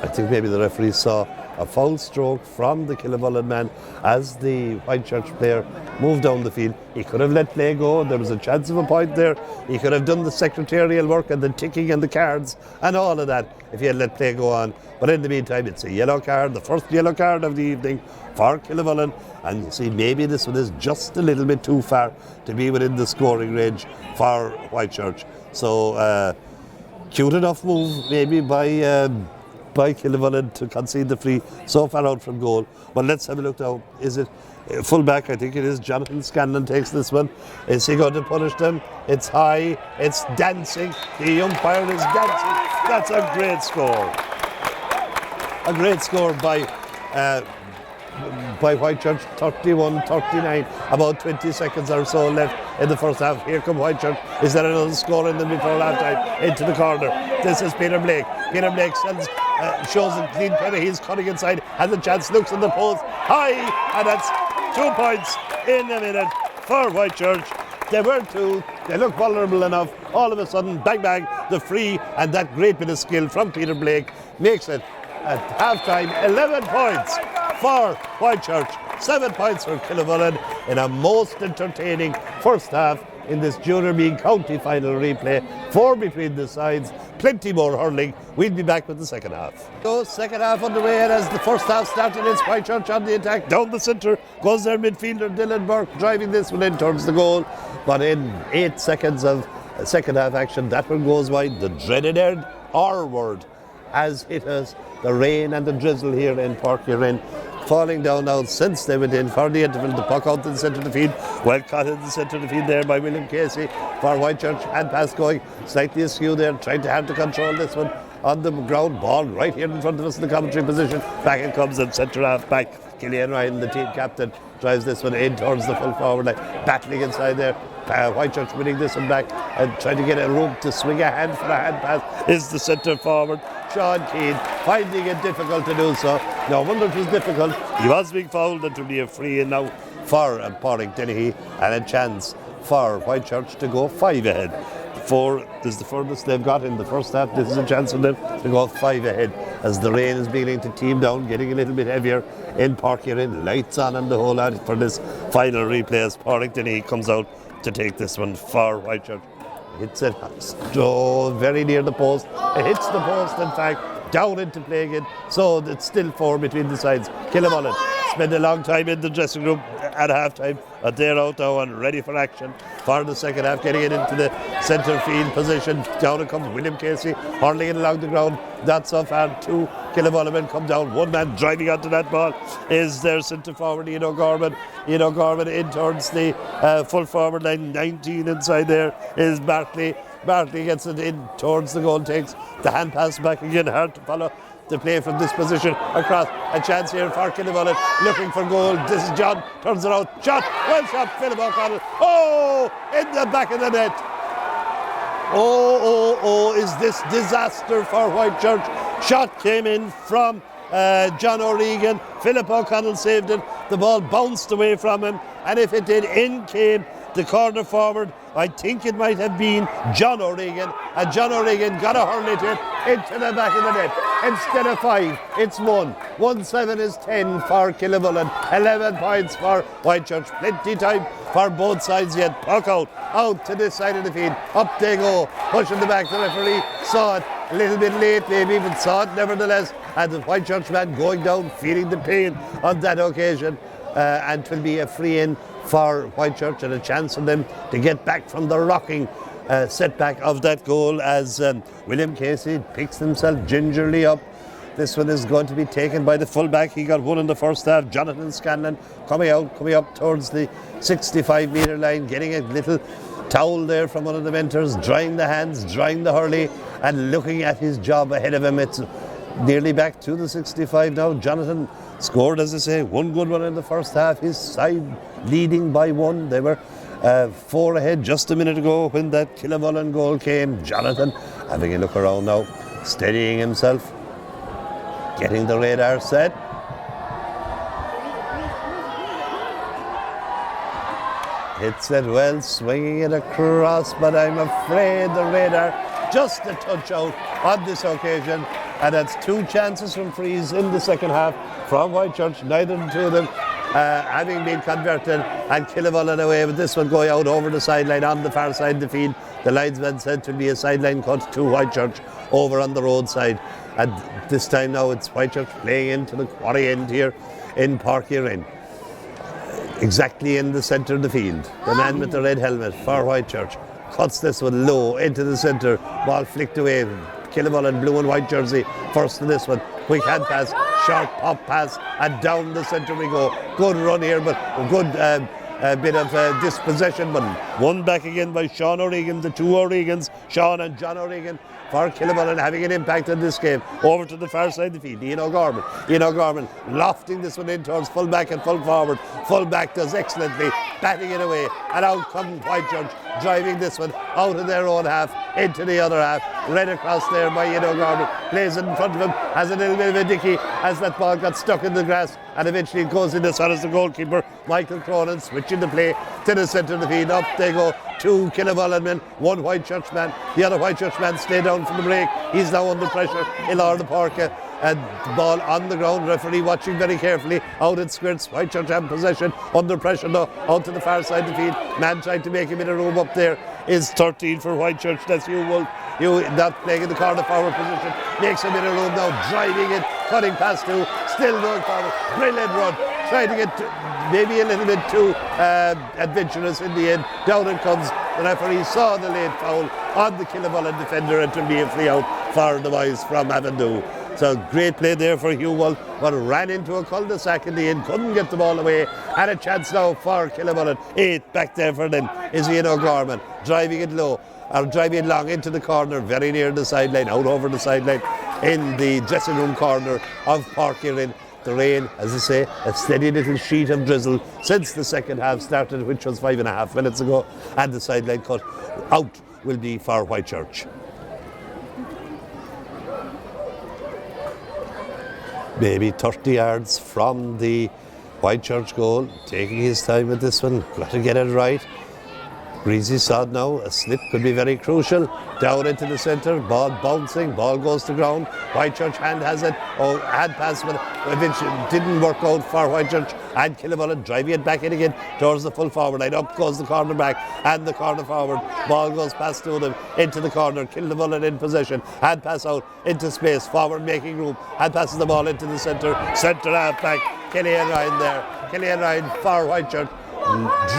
I think maybe the referee saw a foul stroke from the Killavullen man as the Whitechurch player moved down the field. He could have let play go. There was a chance of a point there. He could have done the secretarial work and the ticking and the cards and all of that if he had let play go on. But in the meantime, it's a yellow card, the first yellow card of the evening for Killavullen. And you see, maybe this one is just a little bit too far to be within the scoring range for Whitechurch. So, cute enough move maybe by Killavullen to concede the free so far out from goal. But let's have a look now. Is it full-back? I think it is. Jonathan Scanlon takes this one. Is he going to punish them? It's high. It's dancing. The umpire is dancing. That's a great score. A great score by Whitechurch, 31-39, about 20 seconds or so left in the first half. Here come Whitechurch. Is there another score in them before half time? Into the corner. This is Peter Blake. Peter Blake shows a clean penny. He's cutting inside, has a chance, looks in the post, high, and that's 2 points in a minute for Whitechurch. They were two, they look vulnerable enough. All of a sudden, bang bang, the free, and that great bit of skill from Peter Blake makes it at half-time 11 points for Whitechurch, 7 points for Killavullen in a most entertaining first half in this Junior B County final replay. 4 between the sides, plenty more hurling. We'll be back with the second half. So second half underway, and as the first half started, it's Whitechurch on the attack. Down the centre goes their midfielder Dylan Burke, driving this one in towards the goal. But in 8 seconds of second half action, that one goes wide. The dreaded R word has hit us. The rain and the drizzle here in Páirc Uí Rinn falling down now since they went in for the interval. The puck out to the centre of the field. Well caught in the centre of the field there by William Casey for Whitechurch. Hand pass going slightly askew there, trying to have to control this one on the ground. Ball right here in front of us in the commentary position. Back it comes in centre half back. Killian Ryan, the team captain, drives this one in towards the full forward line, battling inside there. Whitechurch winning this one back and trying to get a room to swing a hand for a hand pass is the centre forward Sean Keane, finding it difficult to do so. No wonder it was difficult. He was being fouled, and to be a free in now for Pádraig Dennehy, and a chance for Whitechurch to go 5 ahead. 4 is the furthest they've got in the first half. This is a chance for them to go 5 ahead as the rain is beginning to team down, getting a little bit heavier in Páirc Uí Rinn. Lights on and the whole lot for this final replay as Pádraig Dennehy comes out to take this one for Whitechurch. Hits it very near the post. It hits the post, in fact, down into play again. So it's still 4 between the sides. Killavullen spent a long time in the dressing room at half time, but they're out now and ready for action for the second half, getting it into the centre field position. Down it comes William Casey, hurling it along the ground. Not so far. 2 Killavullen men come down. One man driving onto that ball is their centre forward, Ian O'Gorman. Ian O'Gorman in towards the full forward line. 19 inside there is Bartley. Bartley gets it in towards the goal, takes the hand pass back again. Hard to follow the play from this position across. A chance here for Killavullen, looking for goal. This is John, turns it out. Shot, well shot, Philip O'Connell. Oh, in the back of the net. Oh, is this disaster for Whitechurch? Shot came in from John O'Regan. Philip O'Connell saved it. The ball bounced away from him, and if it did, in came the corner forward. I think it might have been John O'Regan, and John O'Regan got a hurl it into the back of the net. Instead of 5, it's 1. 1-7 is 10 for Killavullen. 11 points for Whitechurch. Plenty time for both sides yet. Puck out to this side of the field. Up they go, pushing the back. The referee saw it a little bit late maybe, but saw it nevertheless. And the Whitechurch man going down, feeling the pain on that occasion. And it will be a free in for Whitechurch and a chance for them to get back from the rocking setback of that goal as William Casey picks himself gingerly up. This one is going to be taken by the fullback. He got one in the first half. Jonathan Scanlon coming up towards the 65-metre line, getting a little towel there from one of the mentors, drying the hands, drying the hurley, and looking at his job ahead of him. It's nearly back to the 65 now. Jonathan scored, as I say, one good one in the first half. His side leading by one. They were 4 ahead just a minute ago when that Killavullen goal came. Jonathan having a look around now, steadying himself, getting the radar set. Hits it well, swinging it across, but I'm afraid the radar just a touch out on this occasion. And that's 2 chances from frees in the second half from Whitechurch, neither of the two of them having been converted, and Killavullen away with this one going out over the sideline on the far side of the field. The linesman said to be a sideline cut to Whitechurch over on the roadside. And this time now it's Whitechurch playing into the quarry end here in Park Erin. Exactly in the centre of the field. The man with the red helmet for Whitechurch cuts this one low into the centre. Ball flicked away. Killavullen, blue and white jersey, first to this one. Quick hand pass, short pop pass, and down the centre we go. Good run here, but a good bit of dispossession. But one back again by Sean O'Regan, the two O'Regans, Sean and John O'Regan, for Killavullen having an impact in this game. Over to the far side of the field, Ian O'Gorman lofting this one in towards full back and full forward. Full back does excellently, batting it away, and out comes Whitechurch, driving this one out of their own half into the other half. Right across there by Ian O'Gorman, plays it in front of him, has a little bit of a dicky as that ball got stuck in the grass, and eventually it goes in as far as the goalkeeper, Michael Cronin, switching the play to the centre of the field. Up they go, 2 Killavullen men, 1 Whitechurch man. The other Whitechurch man stayed down from the break. He's now under pressure. Ilar the Parka, and the ball on the ground. Referee watching very carefully. Out it squirts. Whitechurch have possession. Under pressure now. Out to the far side of the field. Man trying to make a bit of room up there is 13 for Whitechurch. That's Hugh Wolf. You not playing in the corner forward position. Makes a bit of room now. Driving it. Cutting past 2. Still going forward. Brilliant run. Trying to get maybe a little bit too adventurous in the end. Down it comes. The referee saw the late foul on the Killavullen defender, and to be a free out for the boys from Avondhu. So great play there for Hugh Wolf, but ran into a cul-de-sac in the end, couldn't get the ball away, and a chance now for Killavullen. 8 back there for them is Ian O'Gorman, driving it low, or driving it long into the corner, very near the sideline, out over the sideline, in the dressing room corner of Park Erin. The rain, as I say, a steady little sheet of drizzle since the second half started, which was 5.5 minutes ago, and the sideline cut out will be for Whitechurch. Maybe 30 yards from the Whitechurch goal, taking his time with this one, got to get it right. Greasy sod now, a slip could be very crucial. Down into the centre, ball bouncing, ball goes to ground. Whitechurch hand has it, hand pass, but eventually didn't work out for Whitechurch. And Killavullen driving it back in again towards the full forward line. Up goes the corner back and the corner forward. Ball goes past 2 of them into the corner. Killavullen in possession. Hand pass out into space, forward making room. Hand passes the ball into the centre half back. Killian Ryan there. Killian Ryan for Whitechurch.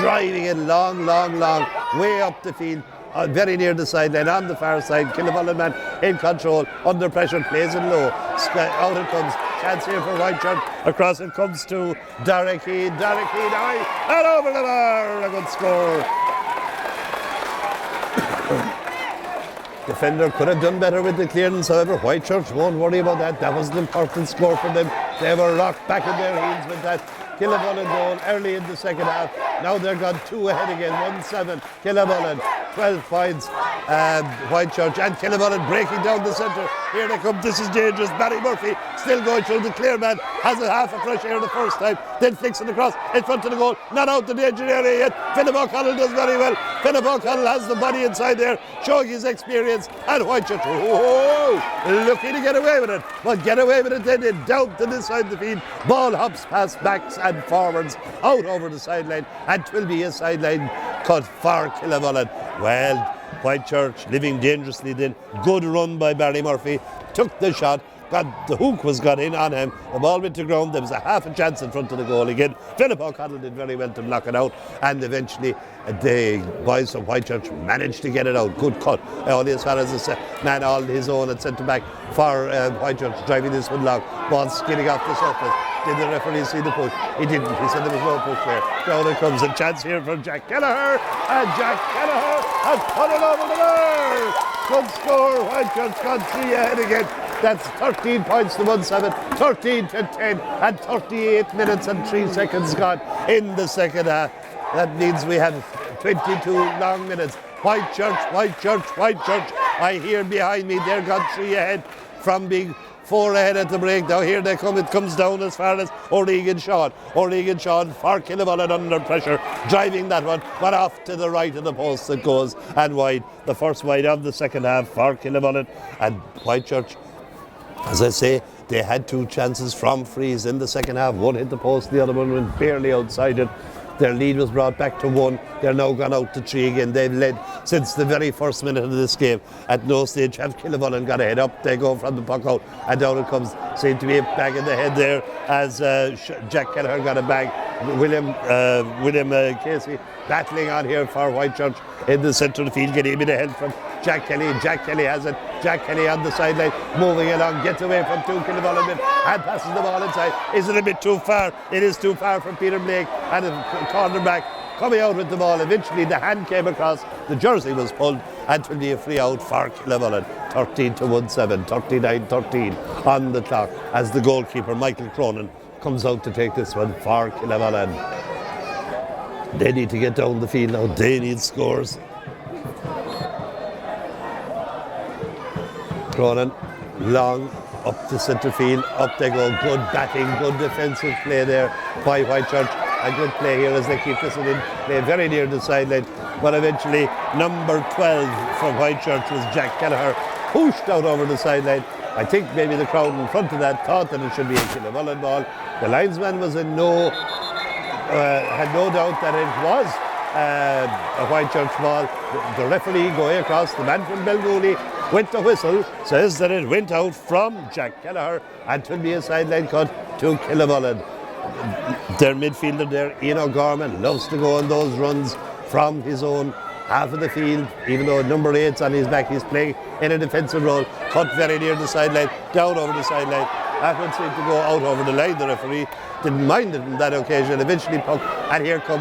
Driving it long, way up the field, very near the sideline, on the far side. Killavullen man in control, under pressure, plays it low. Out it comes, chance here for Whitechurch. Across it comes to Derek Heed, and over the bar, a good score. Defender could have done better with the clearance, however, Whitechurch won't worry about that. That was an important score for them. They were rocked back in their heels with that Killavullen goal early in the second half. Now they're gone 2 ahead again, 1-7. Killavullen, 12 points. Whitechurch and Killavullen breaking down the centre. Here they come, this is dangerous. Barry Murphy still going through. The clear man has a half a fresh air the first time, then flicks it across in front of the goal. Not out the danger area yet. Philip O'Connell does very well. Philip O'Connell has the body inside there, showing his experience. And Whitechurch, looking to get away with it. But get away with it then, down to this side of the field. Ball hops past backs and forwards out over the sideline, and 'twill be a sideline cut for Killavullen. Well, Whitechurch living dangerously then. Good run by Barry Murphy. Took the shot. The hook was got in on him. The ball went to ground. There was a half a chance in front of the goal again. Philip O'Connell did very well to block it out, and eventually the boys from Whitechurch managed to get it out. Good cut. Only as far as the man all his own at centre back for Whitechurch, driving this one long. Ball skidding off the surface. Did the referee see the push? He didn't. He said there was no push there. Now there comes a chance here from Jack Kelleher, and Jack Kelleher has put it over the bar. Good score. Whitechurch got 3 ahead again. That's 13 points to 1-7, 13 to 10, and 38 minutes and 3 seconds gone in the second half. That means we have 22 long minutes. Whitechurch, Whitechurch, Whitechurch. I hear behind me they're got 3 ahead from being 4 ahead at the break. Now here they come. It comes down as far as O'Regan Shawn. O'Regan Shawn for Killavullen under pressure, driving that one, but off to the right of the post it goes and wide. The first wide of the second half for Killavullen, and Whitechurch, as I say, they had 2 chances from frees in the second half. One hit the post, the other one went barely outside it. Their lead was brought back to 1. They're now gone out to 3 again. They've led since the very first minute of this game. At no stage have Killavullen got a head up. They go from the puck out, and down it comes. Seemed to be a bag in the head there as Jack Kelleher got a bag. William Casey battling on here for Whitechurch in the centre of the field, getting a bit of help from Jack Kelly. Jack Kelly has it. Jack Kelly on the sideline, moving along, gets away from 2 Killavullen men and passes the ball inside. Is it a bit too far? It is too far from Peter Blake, and a cornerback coming out with the ball. Eventually the hand came across, the jersey was pulled, and it will be a free out for Killavullen. 13 to 1-7, 39-13 on the clock as the goalkeeper Michael Cronin comes out to take this one for Killavullen. They need to get down the field now. They need scores. Cronin, long up the centre field, up they go. Good batting, good defensive play there by Whitechurch. A good play here as they keep this one in play very near the sideline. But eventually, number 12 from Whitechurch was Jack Kelleher, pushed out over the sideline. I think maybe the crowd in front of that thought that it should be a Killavullen ball. The linesman was had no doubt that it was a Whitechurch ball. The referee going across, the man from Belgooley, with the whistle, says that it went out from Jack Kelleher, and it will be a sideline cut to Killavullen. Their midfielder there, Ian O'Gorman, loves to go on those runs from his own half of the field, even though number 8's on his back. He's playing in a defensive role. Cut very near the sideline, down over the sideline. That one seemed to go out over the line. The referee didn't mind it on that occasion. Eventually puck, and here come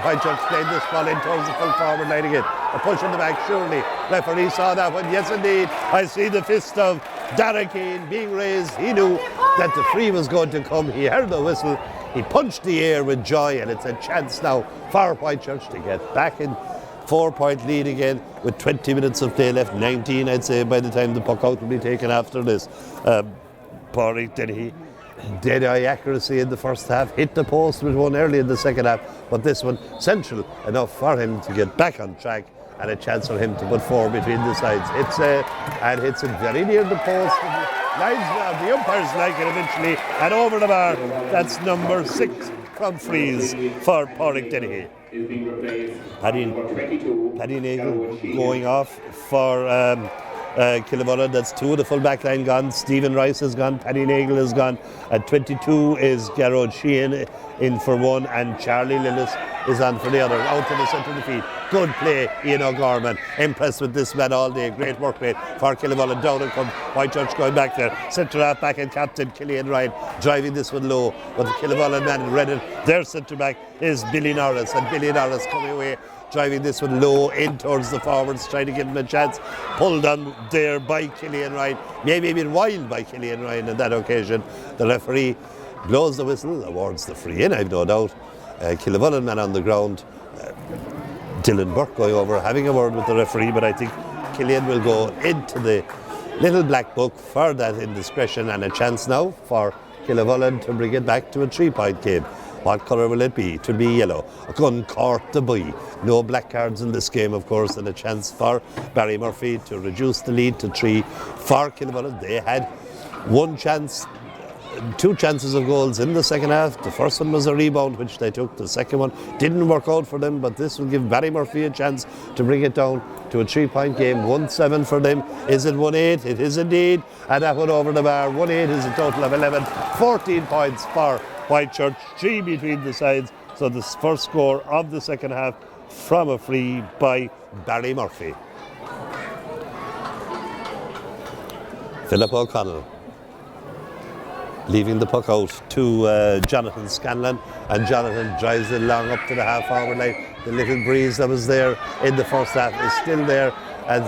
Whitechurch playing this ball in towards the full forward line again. A push in the back, surely. Referee saw that one. Yes, indeed. I see the fist of Darren Keane being raised. He knew that the free was going to come. He heard the whistle. He punched the air with joy, and it's a chance now for Whitechurch to get back in 4-point lead again with 20 minutes of play left. 19, I'd say, by the time the puck out will be taken after this. Porrick, then he dead-eye accuracy in the first half, hit the post with one early in the second half, but this one central enough for him to get back on track, and a chance for him to put 4 between the sides. And hits it very near the post. The umpires like it eventually, and over the bar. That's number 6 from frees for Porrick Dennehy. Paddy Nagel going off for Killavullen. That's 2 of the full back line gone. Stephen Rice is gone. Paddy Nagel is gone. At 22 is Garrod Sheehan in for 1, and Charlie Lillis is on for the other. Out to the centre of the field. Good play, Ian O'Gorman. Impressed with this man all day. Great work rate for Killavullen. Down and come Whitechurch going back there. Centre half back and captain Killian Ryan driving this one low. But the Killavullen man in red, their centre back is Billy Norris, and Billy Norris coming away, driving this one low in towards the forwards, trying to give him a chance. Pulled on there by Killian Ryan. Maybe a bit wild by Killian Ryan on that occasion. The referee blows the whistle, awards the free in, I've no doubt. Killavullen man on the ground. Dylan Burke going over, having a word with the referee, but I think Killian will go into the little black book for that indiscretion, and a chance now for Killavullen to bring it back to a 3-point game. What colour will it be? It will be yellow. A gun court the boy. No black cards in this game, of course, and a chance for Barry Murphy to reduce the lead to 3 for Killavullen. They had one chance two chances of goals in the second half. The first one was a rebound, which they took. The second one didn't work out for them, but this will give Barry Murphy a chance to bring it down to a 3-point game. 1-7 for them. Is it 1-8? It is indeed. And that one over the bar. 1-8 is a total of 11. 14 points for Whitechurch. 3 between the sides. So the first score of the second half from a free by Barry Murphy. Philip O'Connell leaving the puck out to Jonathan Scanlon, and Jonathan drives it long up to the half-forward line. The little breeze that was there in the first half is still there, and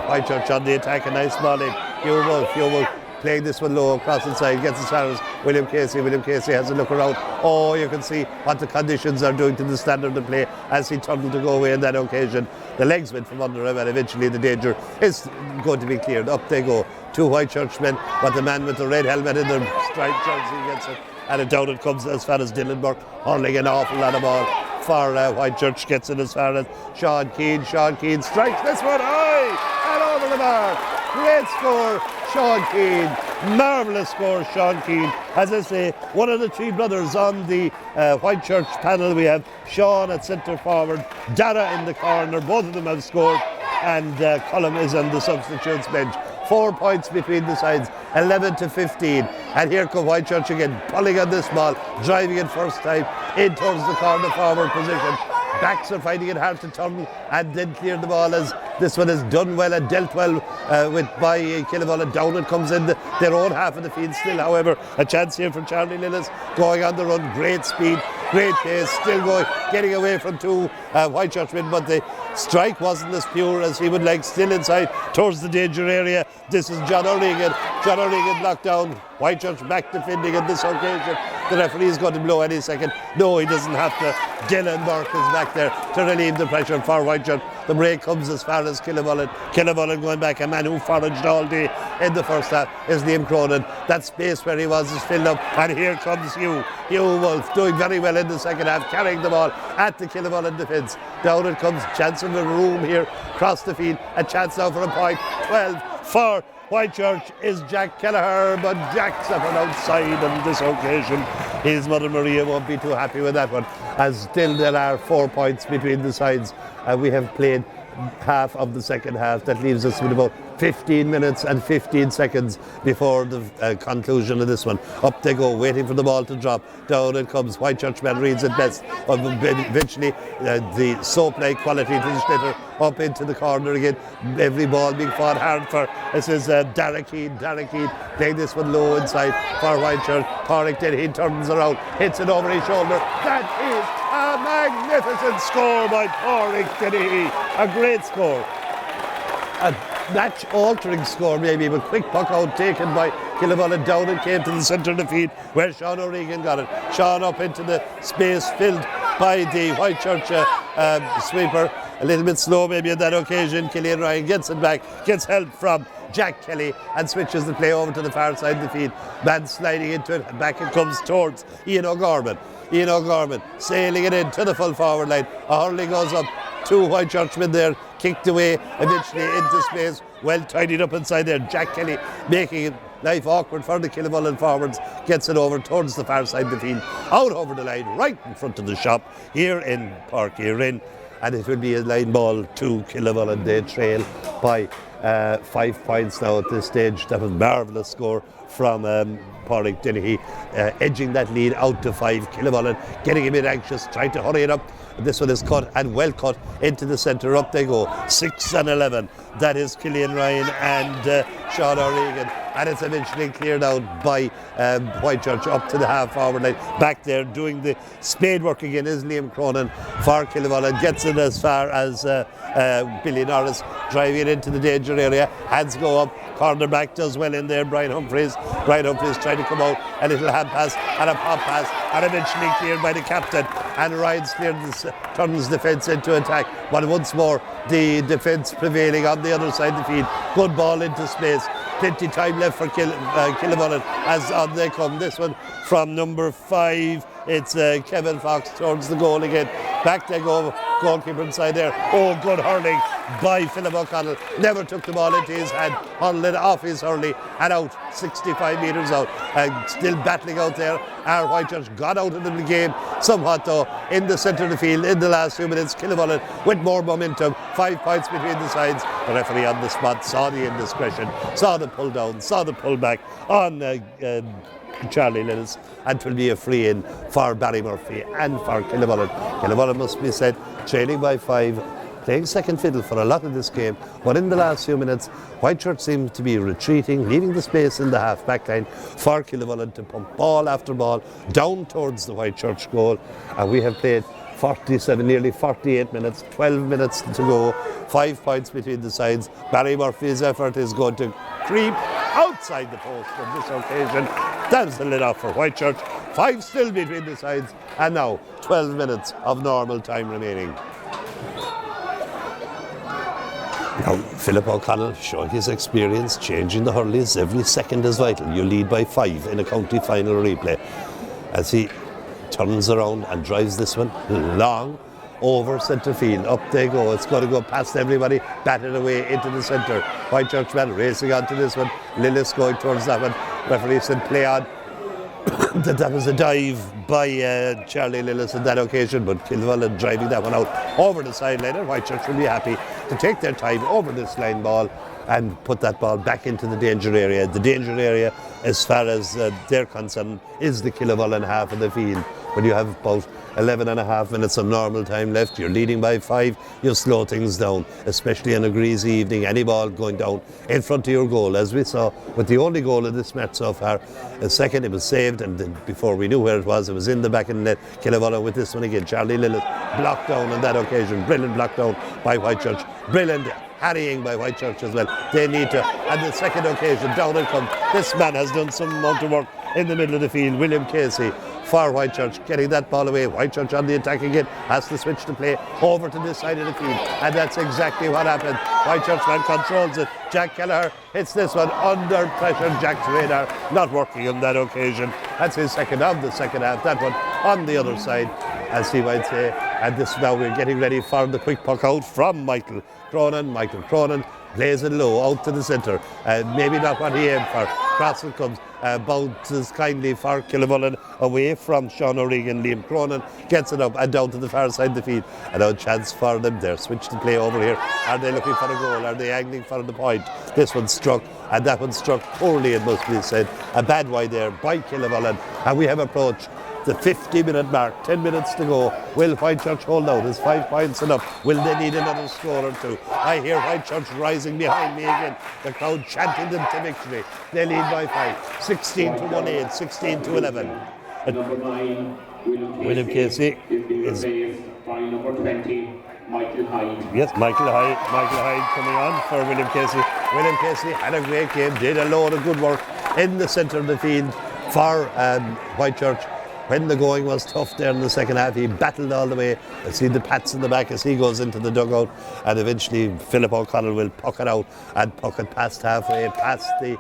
Whitechurch on the attack. A nice ball in. Hugh Wolf playing this one low across inside, gets as far as William Casey. William Casey has a look around. Oh, you can see what the conditions are doing to the standard of play as he turned to go away on that occasion. The legs went from under him, and eventually the danger is going to be cleared. Up they go. Two Whitechurch men, but the man with the red helmet in the striped jersey gets it, and down it comes as far as Dylan Burke, hurling an awful lot of ball for Whitechurch. Gets it as far as Sean Keane. Sean Keane strikes this one high and over the bar. Great score, Sean Keane. Marvellous score, Sean Keane. As I say, one of the three brothers on the Whitechurch panel. We have Sean at centre forward, Dara in the corner. Both of them have scored, and Cullum is on the substitutes bench. 4 points between the sides, 11-15. And here come Whitechurch again, pulling on this ball, driving it first time in towards the corner forward position. Backs are finding it hard to turn and then clear the ball, as this one is done well and dealt well by Killavullen. Down it comes in their own half of the field still. However, a chance here for Charlie Lillis, going on the run. Great speed, great pace, still going, getting away from two Whitechurch men, but the strike wasn't as pure as he would like. Still inside towards the danger area. This is John O'Regan. John O'Regan knocked down. Whitechurch back defending on this occasion. The referee is going to blow any second. No, he doesn't have to. Dylan Burke is back there to relieve the pressure for Whitechurch. The break comes as far as Killavullen. Killavullen going back. A man who foraged all day in the first half is Liam Cronin. That space where he was is filled up, and here comes Hugh Wolf, doing very well in the second half, carrying the ball at the Killavullen defence. Down it comes. Chance of a room here across the field. A chance now for a point. 12 for Whitechurch is Jack Kelleher, but Jack's up and outside on this occasion. His mother Maria won't be too happy with that one, as still there are 4 points between the sides. We have played half of the second half. That leaves us with about 15 minutes and 15 seconds before the conclusion of this one. Up they go, waiting for the ball to drop. Down it comes. Whitechurch man reads it best. Eventually, the soap-like quality to the slitter up into the corner again. Every ball being fought hard for. This is Dara Keane playing this one low inside for Whitechurch. Pádraig Dennehy turns around, hits it over his shoulder. That is a magnificent score by Pádraig Dennehy. A great score. A match-altering score maybe, but quick puck out taken by Killavullen. Down it came to the centre of the field where Sean O'Regan got it. Sean up into the space filled by the Whitechurch sweeper. A little bit slow maybe on that occasion. Killian Ryan gets it back, gets help from Jack Kelly, and switches the play over to the far side of the field. Man sliding into it, and back it comes towards Ian O'Gorman. Ian O'Gorman sailing it in to the full forward line. A hurling goes up. Two Whitechurch men there, kicked away, eventually into space, well tidied up inside there. Jack Kelly making it life awkward for the Killavullen forwards, gets it over towards the far side of the field, out over the line, right in front of the shop here in Páirc Uí Rinn, and it will be a line ball to Killavullen. They trail by 5 points now at this stage. That was a marvellous score from Pádraig Dennehy, edging that lead out to 5. Killavullen getting a bit anxious, trying to hurry it up. This one is cut, and well cut, into the centre. Up they go, 6 and 11. That is Killian Ryan and Sean O'Regan, and it's eventually cleared out by Whitechurch up to the half forward line. Back there doing the spade work again is Liam Cronin for Killavullen. Gets it as far as Billy Norris, driving it into the danger area. Hands go up. Cornerback does well in there. Brian Humphreys trying to come out. A little hand pass and a pop pass, and eventually cleared by the captain. And Ryan's cleared turns defence into attack. But once more, the defence prevailing on the other side of the field. Good ball into space. Plenty time left for Killavullen as on they come. This one from number 5. It's Kevin Fox towards the goal again. Back they go. goalkeeper inside there. Oh, good hurling by Philip O'Connell. Never took the ball into his hand, hurled it off his hurley and out, 65 metres out. Still battling out there. Our Whitechurch got out of the game somewhat though in the centre of the field in the last few minutes. Killavullen with more momentum, 5 points between the sides. The referee on the spot saw the indiscretion, saw the pull down, saw the pull back on Charlie Lillis, and it will be a free in for Barry Murphy and for Killavullen. Killavullen must be said trailing by 5, playing second fiddle for a lot of this game, but in the last few minutes Whitechurch seems to be retreating, leaving the space in the half back line for Killavullen to pump ball after ball down towards the Whitechurch goal, and we have played 47, nearly 48 minutes, 12 minutes to go, 5 points between the sides. Barry Murphy's effort is going to creep outside the post on this occasion. That's the lid off for Whitechurch. 5 still between the sides, and now 12 minutes of normal time remaining. Now, Philip O'Connell showing his experience, changing the hurleys. Every second is vital. You lead by 5 in a county final replay. As he turns around and drives this one long over centre field. Up they go. It's going to go past everybody, batted away into the centre. Whitechurch man racing onto this one. Lillis going towards that one. Referee said play on. That was a dive by Charlie Lillis on that occasion, but Killavullen driving that one out over the sideline, and Whitechurch will be happy to take their time over this line ball and put that ball back into the danger area. The danger area, as far as they're concerned, is the Killavullen half of the field. When you have about 11 and a half minutes of normal time left, you're leading by 5, you slow things down, especially on a greasy evening. Any ball going down in front of your goal, as we saw with the only goal of this match so far. A second, it was saved, and then before we knew where it was in the back of the net. Killavullen with this one again. Charlie Lillis blocked down on that occasion. Brilliant block down by Whitechurch. Brilliant harrying by Whitechurch as well. They need to, and the second occasion, down it comes. This man has done some amount of work in the middle of the field. William Casey for Whitechurch, getting that ball away. Whitechurch on the attack again, has to switch to play over to this side of the field, and that's exactly what happened. Whitechurch man controls it. Jack Kelleher hits this one under pressure. Jack's radar not working on that occasion. That's his second of the second half. That one on the other side, as he might say. And this now we're getting ready for the quick puck out from Michael Cronin. Michael Cronin plays it low out to the centre. Maybe not what he aimed for. Crossing comes, bounces kindly for Killavullen away from Sean O'Regan. Liam Cronin gets it up and down to the far side of the field. And now a chance for them. They're switched to play over here. Are they looking for a goal? Are they angling for the point? This one struck, and that one struck poorly, it must be said. A bad wide there by Killavullen. And we have approached the 50-minute mark, 10 minutes to go. Will Whitechurch hold out? Is 5 points enough? Will they need another score or two? I hear Whitechurch rising behind me again. The crowd chanting them to victory. They lead by 5. 16 to 1-8, 16 to 11. Number 9, William Casey is by number 20, Michael Hyde. Yes, Michael Hyde coming on for William Casey. William Casey had a great game, did a load of good work in the centre of the field for Whitechurch. When the going was tough there in the second half, he battled all the way. I see the pats in the back as he goes into the dugout, and eventually Philip O'Connell will puck it out and puck it past halfway, past the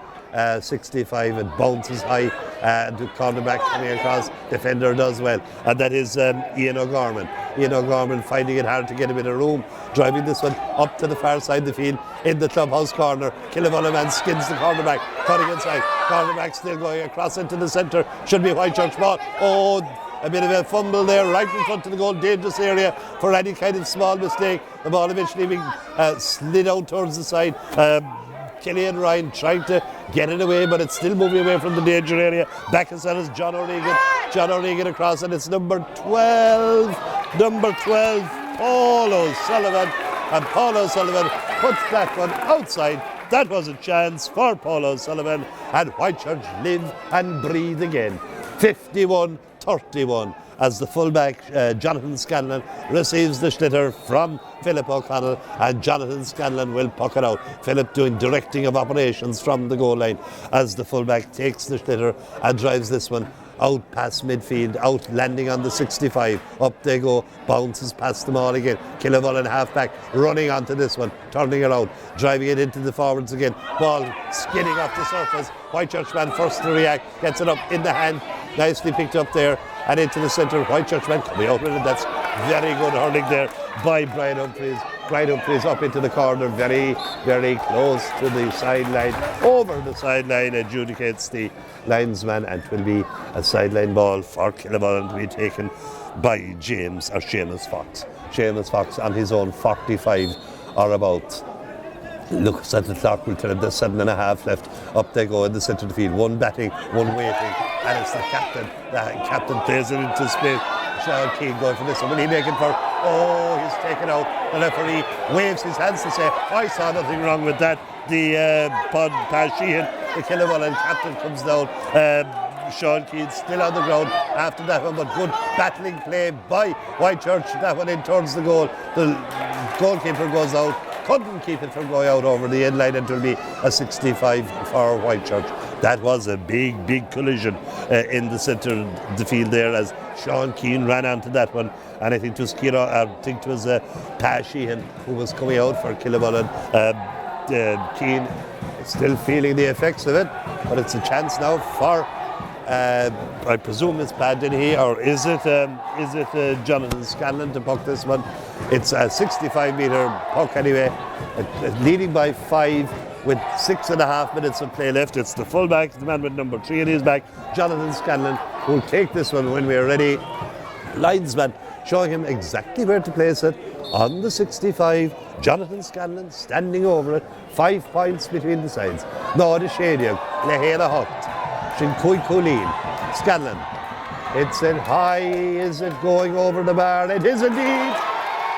65. It bounces high, and the cornerback coming across, defender does well, and that is Ian O'Gorman. Ian O'Gorman finding it hard to get a bit of room, driving this one up to the far side of the field in the clubhouse corner. Killavullen man skins the cornerback, cutting inside. Cornerback still going across into the centre. Should be Whitechurch ball. Oh, a bit of a fumble there right in front of the goal. Dangerous area for any kind of small mistake. The ball eventually being slid out towards the side. Killian Ryan trying to get it away, but it's still moving away from the danger area. Back as well as John O'Regan. John O'Regan across, and it's number 12, Paul O'Sullivan. And Paul O'Sullivan puts that one outside. That was a chance for Paul O'Sullivan, and Whitechurch live and breathe again. 51-31 as the fullback Jonathan Scanlon receives the schlitter from Philip O'Connell, and Jonathan Scanlon will puck it out. Philip doing directing of operations from the goal line as the fullback takes the schlitter and drives this one out past midfield, out landing on the 65. Up they go, bounces past them all again. Killavullen halfback running onto this one, turning around, driving it into the forwards again. Ball skidding off the surface. Whitechurch man first to react, gets it up in the hand, nicely picked up there and into the centre. Whitechurch man coming out with it. That's Very good hurling there by Brian Humphreys. Brian Humphreys up into the corner, very, very close to the sideline. Over the sideline, adjudicates the linesman, and it will be a sideline ball for Killavullen to be taken by Seamus Fox. Seamus Fox on his own 45 or about. Look at the clock, we'll tell him there's 7.5 left. Up they go in the centre of the field. One batting, one waiting, and it's the captain. The captain plays it into space. Sean Keane going for this one. Will he make it for? Oh, he's taken out. The referee waves his hands to say, I saw nothing wrong with that. The Pat Sheehan, the Killavullen captain, comes down. Sean Keane still on the ground after that one, but good battling play by Whitechurch. That one in towards the goal. The goalkeeper goes out. Couldn't keep it from going out over the end line, and it will be a 65 for Whitechurch. That was a big, big collision in the centre of the field there as Sean Keane ran onto that one. And I think it was Pat Sheehan who was coming out for Killavullen. Keane is still feeling the effects of it, but it's a chance now for I presume it's Pat Dennehy, or is it Jonathan Scanlon to puck this one? It's a 65-metre puck anyway, leading by 5 with 6.5 minutes of play left. It's the fullback, the man with number 3 in his back, Jonathan Scanlon, who will take this one when we're ready. Linesman showing him exactly where to place it on the 65. Jonathan Scanlon standing over it, 5 points between the sides. Náda Shadiag, Lehela Hutt. Colleen, Scanlon. It's in high. Is it going over the bar? It is indeed.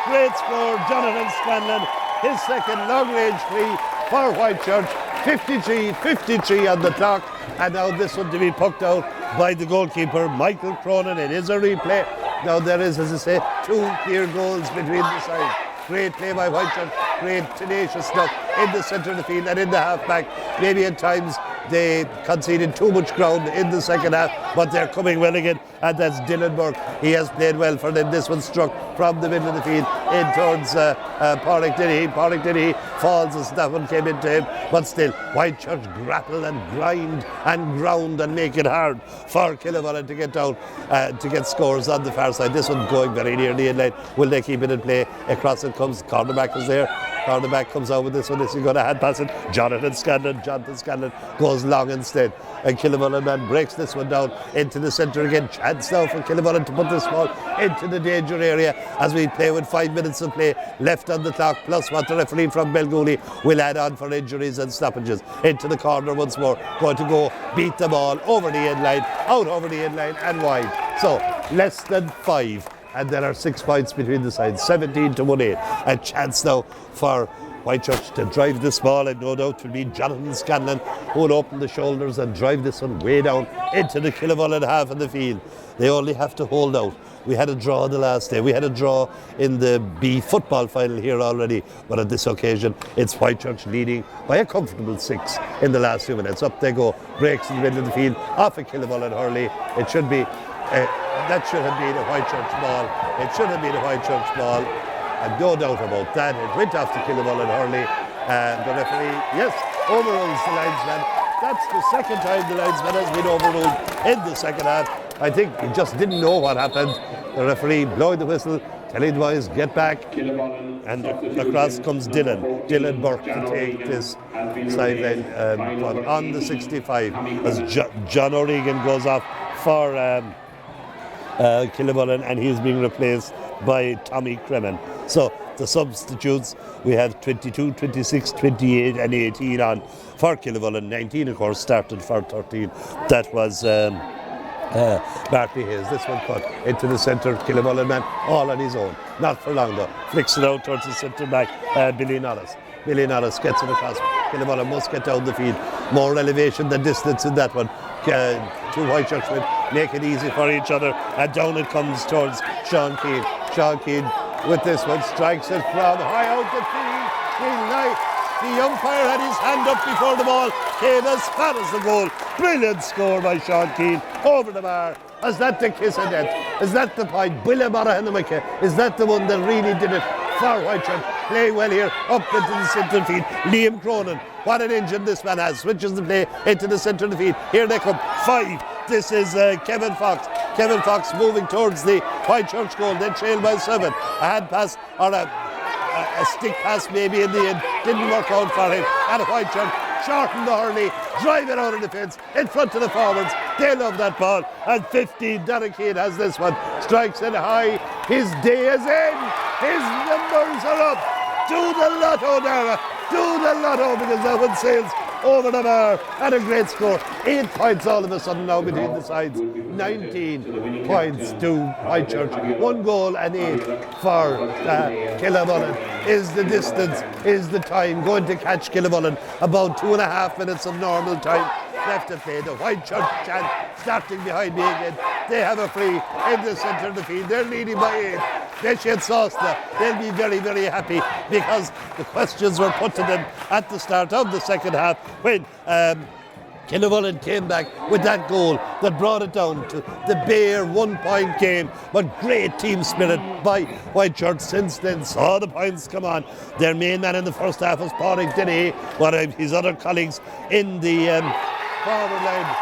Great score, Jonathan Scanlon. His second long-range free for Whitechurch. 53 on the clock. And now this one to be pucked out by the goalkeeper, Michael Cronin. It is a replay. Now there is, as I say, 2 clear goals between the sides. Great play by Whitechurch. Great tenacious stuff in the centre of the field and in the half-back. Maybe at times they conceded too much ground in the second half, but they're coming well again, and that's Dylan Burke. He has played well for them. This one struck from the middle of the field in towards Pádraig Dennehy. Pádraig Dennehy falls as that one came into him, but still Whitechurch grapple and grind and ground and make it hard for Killavullen to get down, to get scores on the far side. This one going very near the end line. Will they keep it in play? Across it comes, cornerback is there. Cornerback comes out with this one. This is going to hand pass it. Jonathan Scanlon goes long instead. And Killavullen man breaks this one down into the centre again. Chance now for Killavullen to put this ball into the danger area as we play with 5 minutes of play left on the clock, plus what the referee from Belgooley will add on for injuries and stoppages. Into the corner once more. Going to go beat the ball over the end line, out over the end line and wide. So less than 5. And there are 6 points between the sides, 17-18. A chance now for Whitechurch to drive this ball, and no doubt will be Jonathan Scanlon who will open the shoulders and drive this one way down into the Killavullen half of the field. They only have to hold out. We had a draw the last day. We had a draw in the B football final here already, but on this occasion it's Whitechurch leading by a comfortable 6 in the last few minutes. Up they go, breaks in the middle of the field, off a Killavullen hurley. It should be that should have been a Whitechurch ball. It should have been a Whitechurch ball, and no doubt about that. It went off to Killavullen hurley, and the referee, yes, overrules the linesman. That's the second time the linesman has been overruled in the second half. I think he just didn't know what happened. The referee blowing the whistle, telling the boys, get back. And across comes Dylan Burke to take this sideline on the 65 as John O'Regan goes off for Killavullen, and he's being replaced by Tommy Cremen. So the substitutes, we have 22, 26, 28 and 18 on for Killavullen. 19 of course started for 13. That was Bartley Hayes. This one cut into the centre. Killavullen man all on his own, not for long though. Flicks it out towards the centre back, Billy Norris. Billy Norris gets it across. Killavullen must get down the field. More elevation than distance in that one. Two Whitechurch men make it easy for each other, and down it comes towards Sean Keane. Sean Keane with this one strikes it from high out the field. The umpire had his hand up before the ball came as far as the goal. Brilliant score by Sean Keane over the bar. Is that the kiss of death? Is that the point? Billa Marahanamaka, is that the one that really did it for Whitechurch? Playing well here, up into the centre field. Liam Cronin, what an engine this man has. Switches the play into the centre of the field. Here they come, 5. This is Kevin Fox. Kevin Fox moving towards the Whitechurch goal. They trail by 7. A hand pass or a stick pass maybe in the end. Didn't work out for him. And Whitechurch shortened the hurley, drive it out of defence, in front of the forwards. They love that ball. And 15, Derek Keane has this one. Strikes it high. His day is in. His numbers are up. Do the lotto, Dara. Do the lotto, because that one sails over the bar. And a great score. 8 points all of a sudden now between the sides. 19 points to Whitechurch. 1 goal and 8 for Killavullen. Is the distance, is the time going to catch Killavullen. About 2.5 minutes of normal time left to play. The Whitechurch chant starting behind me again. They have a free in the centre of the field. They're leading by 8. They should sauce them. They'll be very, very happy, because the questions were put to them at the start of the second half when Killavullen came back with that goal that brought it down to the bare 1-point game. But great team spirit by Whitechurch since then. Saw the points come on. Their main man in the first half was Pádraig Denny, one of his other colleagues in the forward line.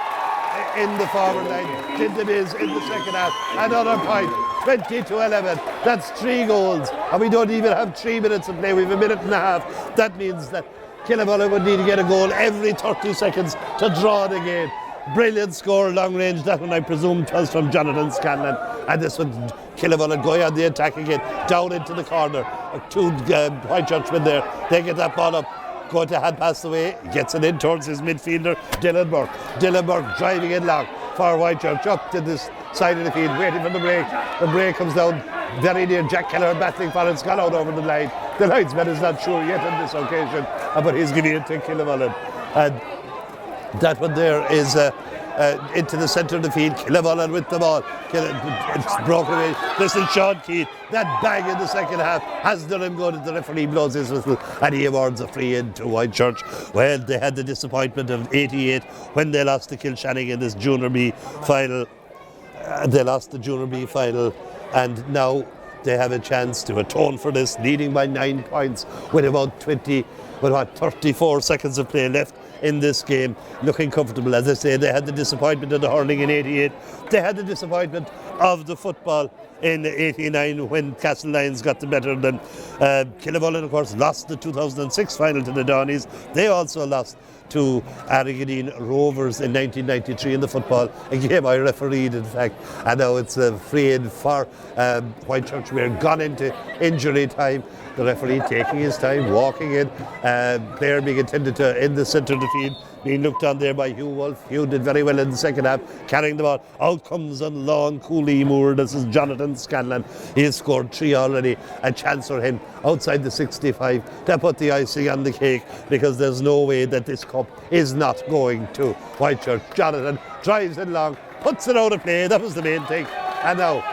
Clinton is in the second half. Another point. 20-11. That's 3 goals. And we don't even have 3 minutes to play. We have 1.5 minutes. That means that Killavullen would need to get a goal every 30 seconds to draw the game. Brilliant score, long range. That one I presume was from Jonathan Scanlon. And this one, Killavullen going on the attack again, down into the corner. 2 Whitechurchmen there. They get that ball up. Going to hand pass away, gets it in towards his midfielder, Dylan Burke. Dylan Burke driving it long for Whitechurch up to this side of the field, waiting for the break. The break comes down very near Jack Keller, battling for it. It's gone out over the line. The linesman is not sure yet on this occasion, but he's giving it to Killavullen. And that one there is into the centre of the field. Killavullen with the ball. It's broken away. This is Sean Keane. That bang in the second half has done him good. The referee blows his whistle and he awards a free in to Whitechurch. Well, they had the disappointment of 88 when they lost to Kilshannig in this Junior B final. They lost the Junior B final, and now they have a chance to atone for this, leading by 9 points with about 34 seconds of play left in this game, looking comfortable. As I say, they had the disappointment of the hurling in 88. They had the disappointment of the football in 89 when Castle Lions got the better of them. Killavullen, of course, lost the 2006 final to the Downies. They also lost to Arragadeen Rovers in 1993 in the football, a game I refereed, in fact. And now it's a free in for Whitechurch. We're gone into injury time. The referee taking his time, walking in, player being attended to in the centre of the field, being looked on there by Hugh Wolfe. Hugh did very well in the second half, carrying the ball. Out comes on long Cooley Moore. This is Jonathan Scanlon. He has scored 3 already. A chance for him outside the 65 to put the icing on the cake, because there's no way that this cup is not going to Whitechurch. Jonathan drives it long, puts it out of play. That was the main thing. And now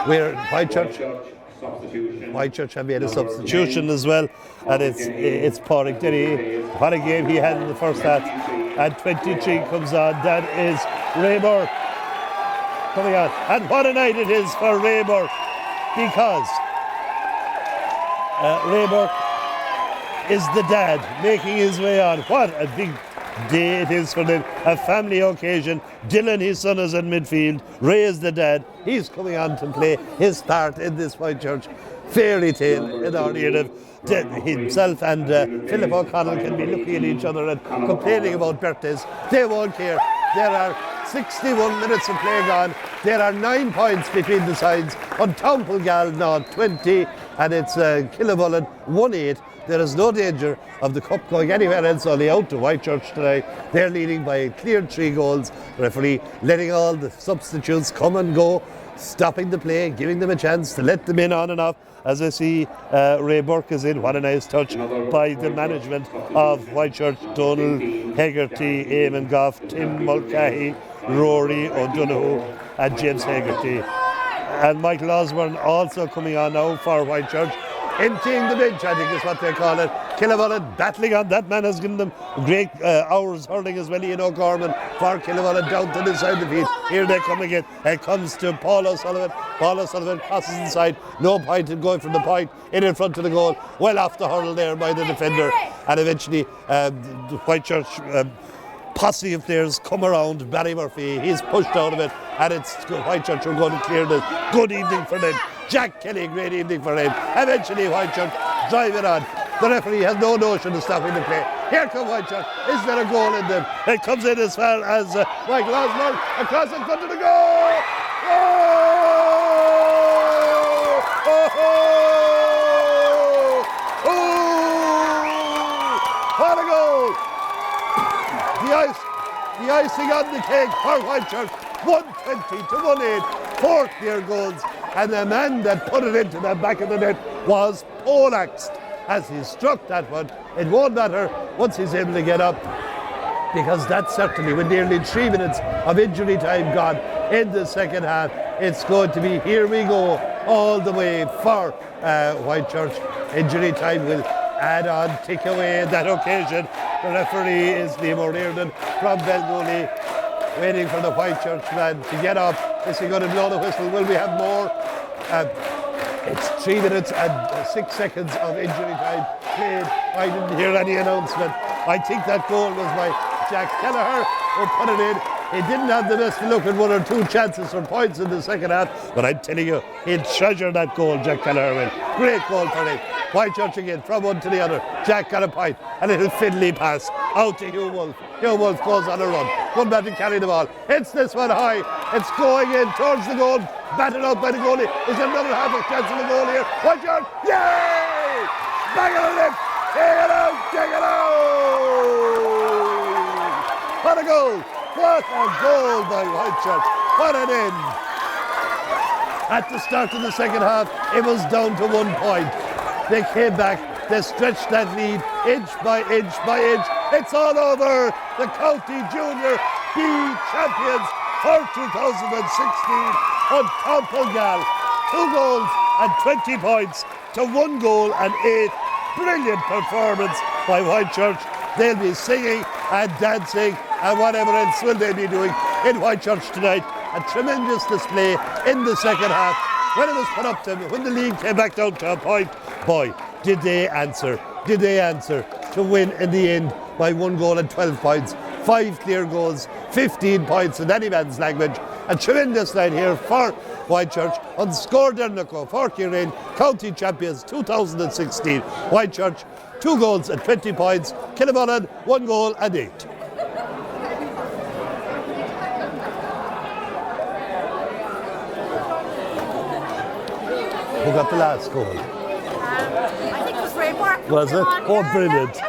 we're Whitechurch have made a substitution as well, and it's Pádraig Denny. What a game he had in the first half. And 23 comes on. That is Ray Burke coming on. And what a night it is for Ray Burke, because Ray Burke is the dad making his way on. What a big day it is for them. A family occasion. Dylan, his son, is in midfield. Ray is the dad. He's coming on to play his part in this Whitechurch fairy tale in our narrative. Himself and Philip O'Connell can be looking at each other and complaining about birthdays. They won't care. There are 61 minutes of play gone. There are 9 points between the sides. On Townpulgal now 20, and it's Killavullen 1-8. There is no danger of the cup going anywhere else, only out to Whitechurch tonight. They're leading by a clear 3 goals. The referee letting all the substitutes come and go, stopping the play, giving them a chance to let them in on and off. As I see, Ray Burke is in. What a nice touch by the management of Whitechurch. Donald Hegarty, Eamon Goff, Tim Mulcahy, Rory O'Donoghue and James Hegarty. And Michael Osborne also coming on now for Whitechurch. Emptying the bench, I think is what they call it. Killavullen battling on. That man has given them great hours hurling as well. Ian O'Gorman for Killavullen down to the side of the field. Here they come again. It comes to Paul O'Sullivan. Paul O'Sullivan crosses inside. No point in going from the point in front of the goal. Well off the hurl there by the defender. And eventually the Whitechurch posse of players come around. Barry Murphy, he's pushed out of it. and it's Whitechurch are going to clear this. Good evening for them. Jack Kelly, great evening for him. Eventually Whitechurch drive it on. The referee has no notion of stopping the play. Here come Whitechurch. Is there a goal in them? It comes in as far as Michael Osborne across in front of the goal. Oh! Oh! Oh! What a goal! The icing on the cake for Whitechurch. 120 to 1-8. 4 clear goals. And the man that put it into the back of the net was poleaxed as he struck that one. It won't matter once he's able to get up, because that's certainly, with nearly 3 minutes of injury time gone in the second half, it's going to be here we go all the way for Whitechurch. Injury time will add on, take away that occasion. The referee is Liam O'Riordan from Belgooly, waiting for the Whitechurch man to get up. Is he going to blow the whistle? Will we have more? It's 3 minutes and 6 seconds of injury time played. I didn't hear any announcement. I think that goal was by Jack Kelleher, who put it in. He didn't have the best look at 1 or 2 chances for points in the second half, but I'm telling you, he'll treasure that goal, Jack Kelleher will. Great goal for him. Whitechurch again, from one to the other. Jack got a point, a little fiddly pass out to Hugh Wolfe. Hugh Wolfe goes on a run. One man to carry the ball. It's this one high. It's going in towards the goal. Batted out by the goalie. Is another half a chance of the goal here? Whitechurch, yay! Bang it on it! Take it out! Take it out! What a goal! What a goal by Whitechurch! What an end! At the start of the second half, it was down to 1 point. They came back, they stretched that lead inch by inch by inch. It's all over. The County Junior B champions for 2016 on Gal. 2 goals and 20 points to 1 goal and 8. Brilliant performance by Whitechurch. They'll be singing and dancing and whatever else will they be doing in Whitechurch tonight. A tremendous display in the second half. When it was put up to them, when the league came back down to a point, boy, did they answer. Did they answer to win in the end by 1 goal and 12 points. 5 clear goals, 15 points in any man's language. A tremendous night here for Whitechurch. Unscored Dernaco for Kieran, county champions 2016. Whitechurch, 2 goals and 20 points. Killavullen, 1 goal and 8. Who got the last goal? I think it was Raymark. Was it? Oh, brilliant.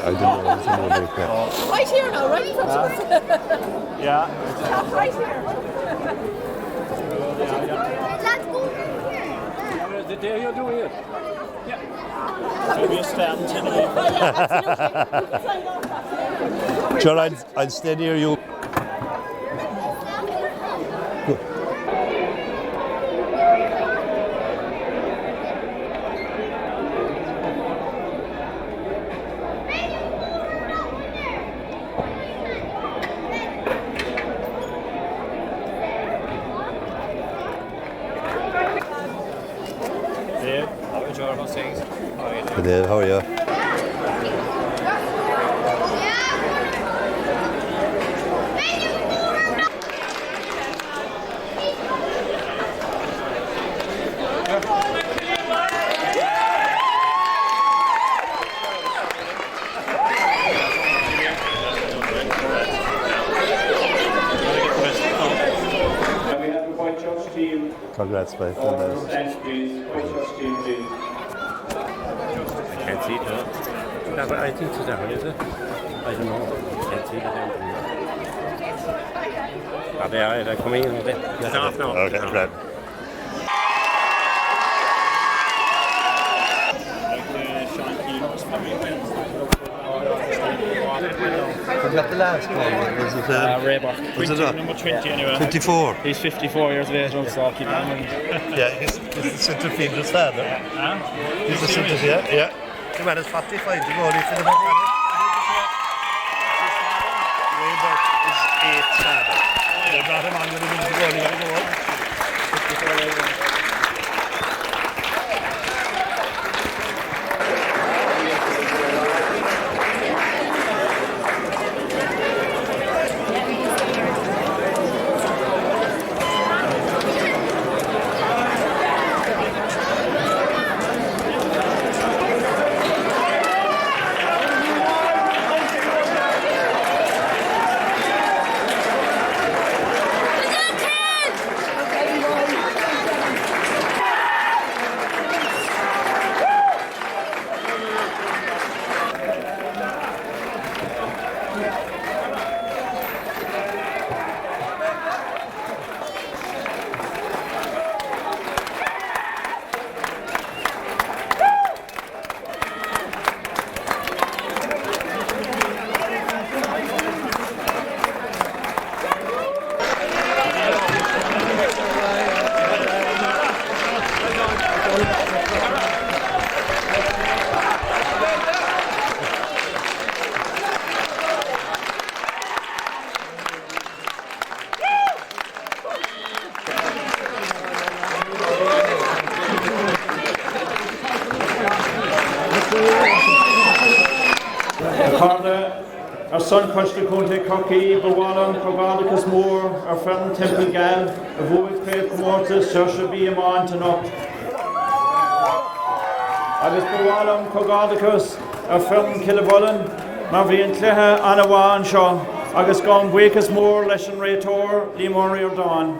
I didn't know it was in the Right here now, right in front of us. Yeah. Right here. Let's go The day you're doing it. Yeah. Maybe a stand today. Sure, I'd stay near you. Hey Dave, how are you? Congrats, mate. Please. Whitechurch team, please. Can't see it, no. No, but I think it's that one, is it? I don't know. Can't see it. They're coming in. It's off now. Okay, right. forgot the last one. Was it Rayburg. was it Number 20 anyway. 24? He's 54 years of age now, so keep on. Yeah, he's the centre fielder's father. He's the centre fielder, yeah. The man is 45 to go. He's in about Rayburg is 8th father. They brought him on with him to go. He got to go up. 54 years old. Our son Costa Conte Cocky, Bawalon, Cogaldicus Moore, our friend Temple Gal, a void Craig Mortis, Joshua B. Amon Tanok. Agus Bawalon, Cogaldicus, our friend Killavullen, Marvian Cleha, Anawan Shaw, Agus Gone Wakeus Moore, Lesson Raytor, Limori Dawn.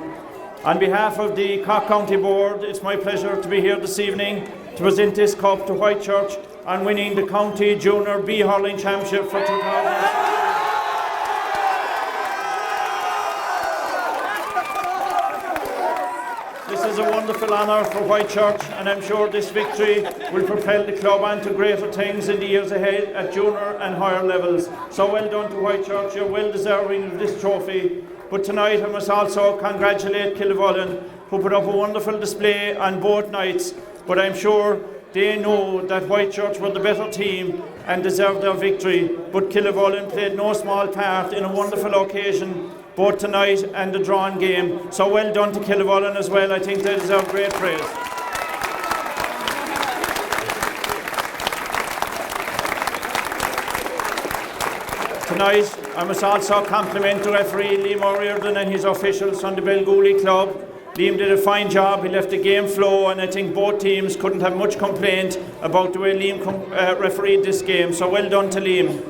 On behalf of the Cork County Board, it's my pleasure to be here this evening to present this cup to Whitechurch on winning the County Junior B Hurling Championship for 2000. This is a wonderful honour for Whitechurch, and I'm sure this victory will propel the club on to greater things in the years ahead at junior and higher levels. So well done to Whitechurch, you're well deserving of this trophy. But tonight I must also congratulate Killavullen, who put up a wonderful display on both nights, but I'm sure they know that Whitechurch were the better team and deserved their victory. But Killavullen played no small part in a wonderful occasion, both tonight and the drawn game. So well done to Killavullen as well. I think they deserve great praise. Tonight, I must also compliment the referee Liam O'Riordan and his officials from the Belgooly Club. Liam did a fine job, he left the game flow, and I think both teams couldn't have much complaint about the way Liam refereed this game, so well done to Liam.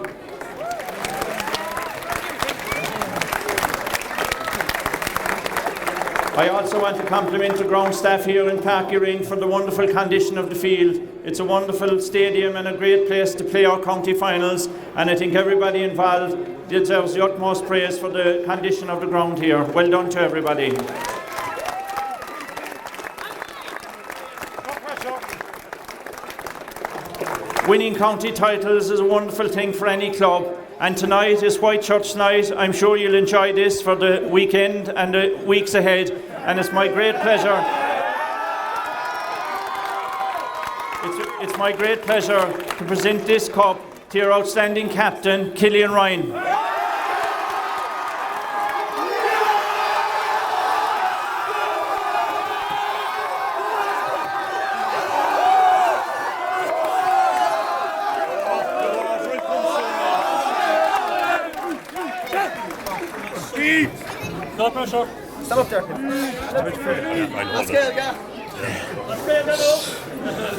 I also want to compliment the ground staff here in Parky Ring for the wonderful condition of the field. It's a wonderful stadium and a great place to play our county finals, and I think everybody involved deserves the utmost praise for the condition of the ground here. Well done to everybody. Winning county titles is a wonderful thing for any club, and tonight is Whitechurch night. I'm sure you'll enjoy this for the weekend and the weeks ahead, and it's my great pleasure. It's my great pleasure to present this cup to your outstanding captain, Killian Ryan. No pressure. Stand up there.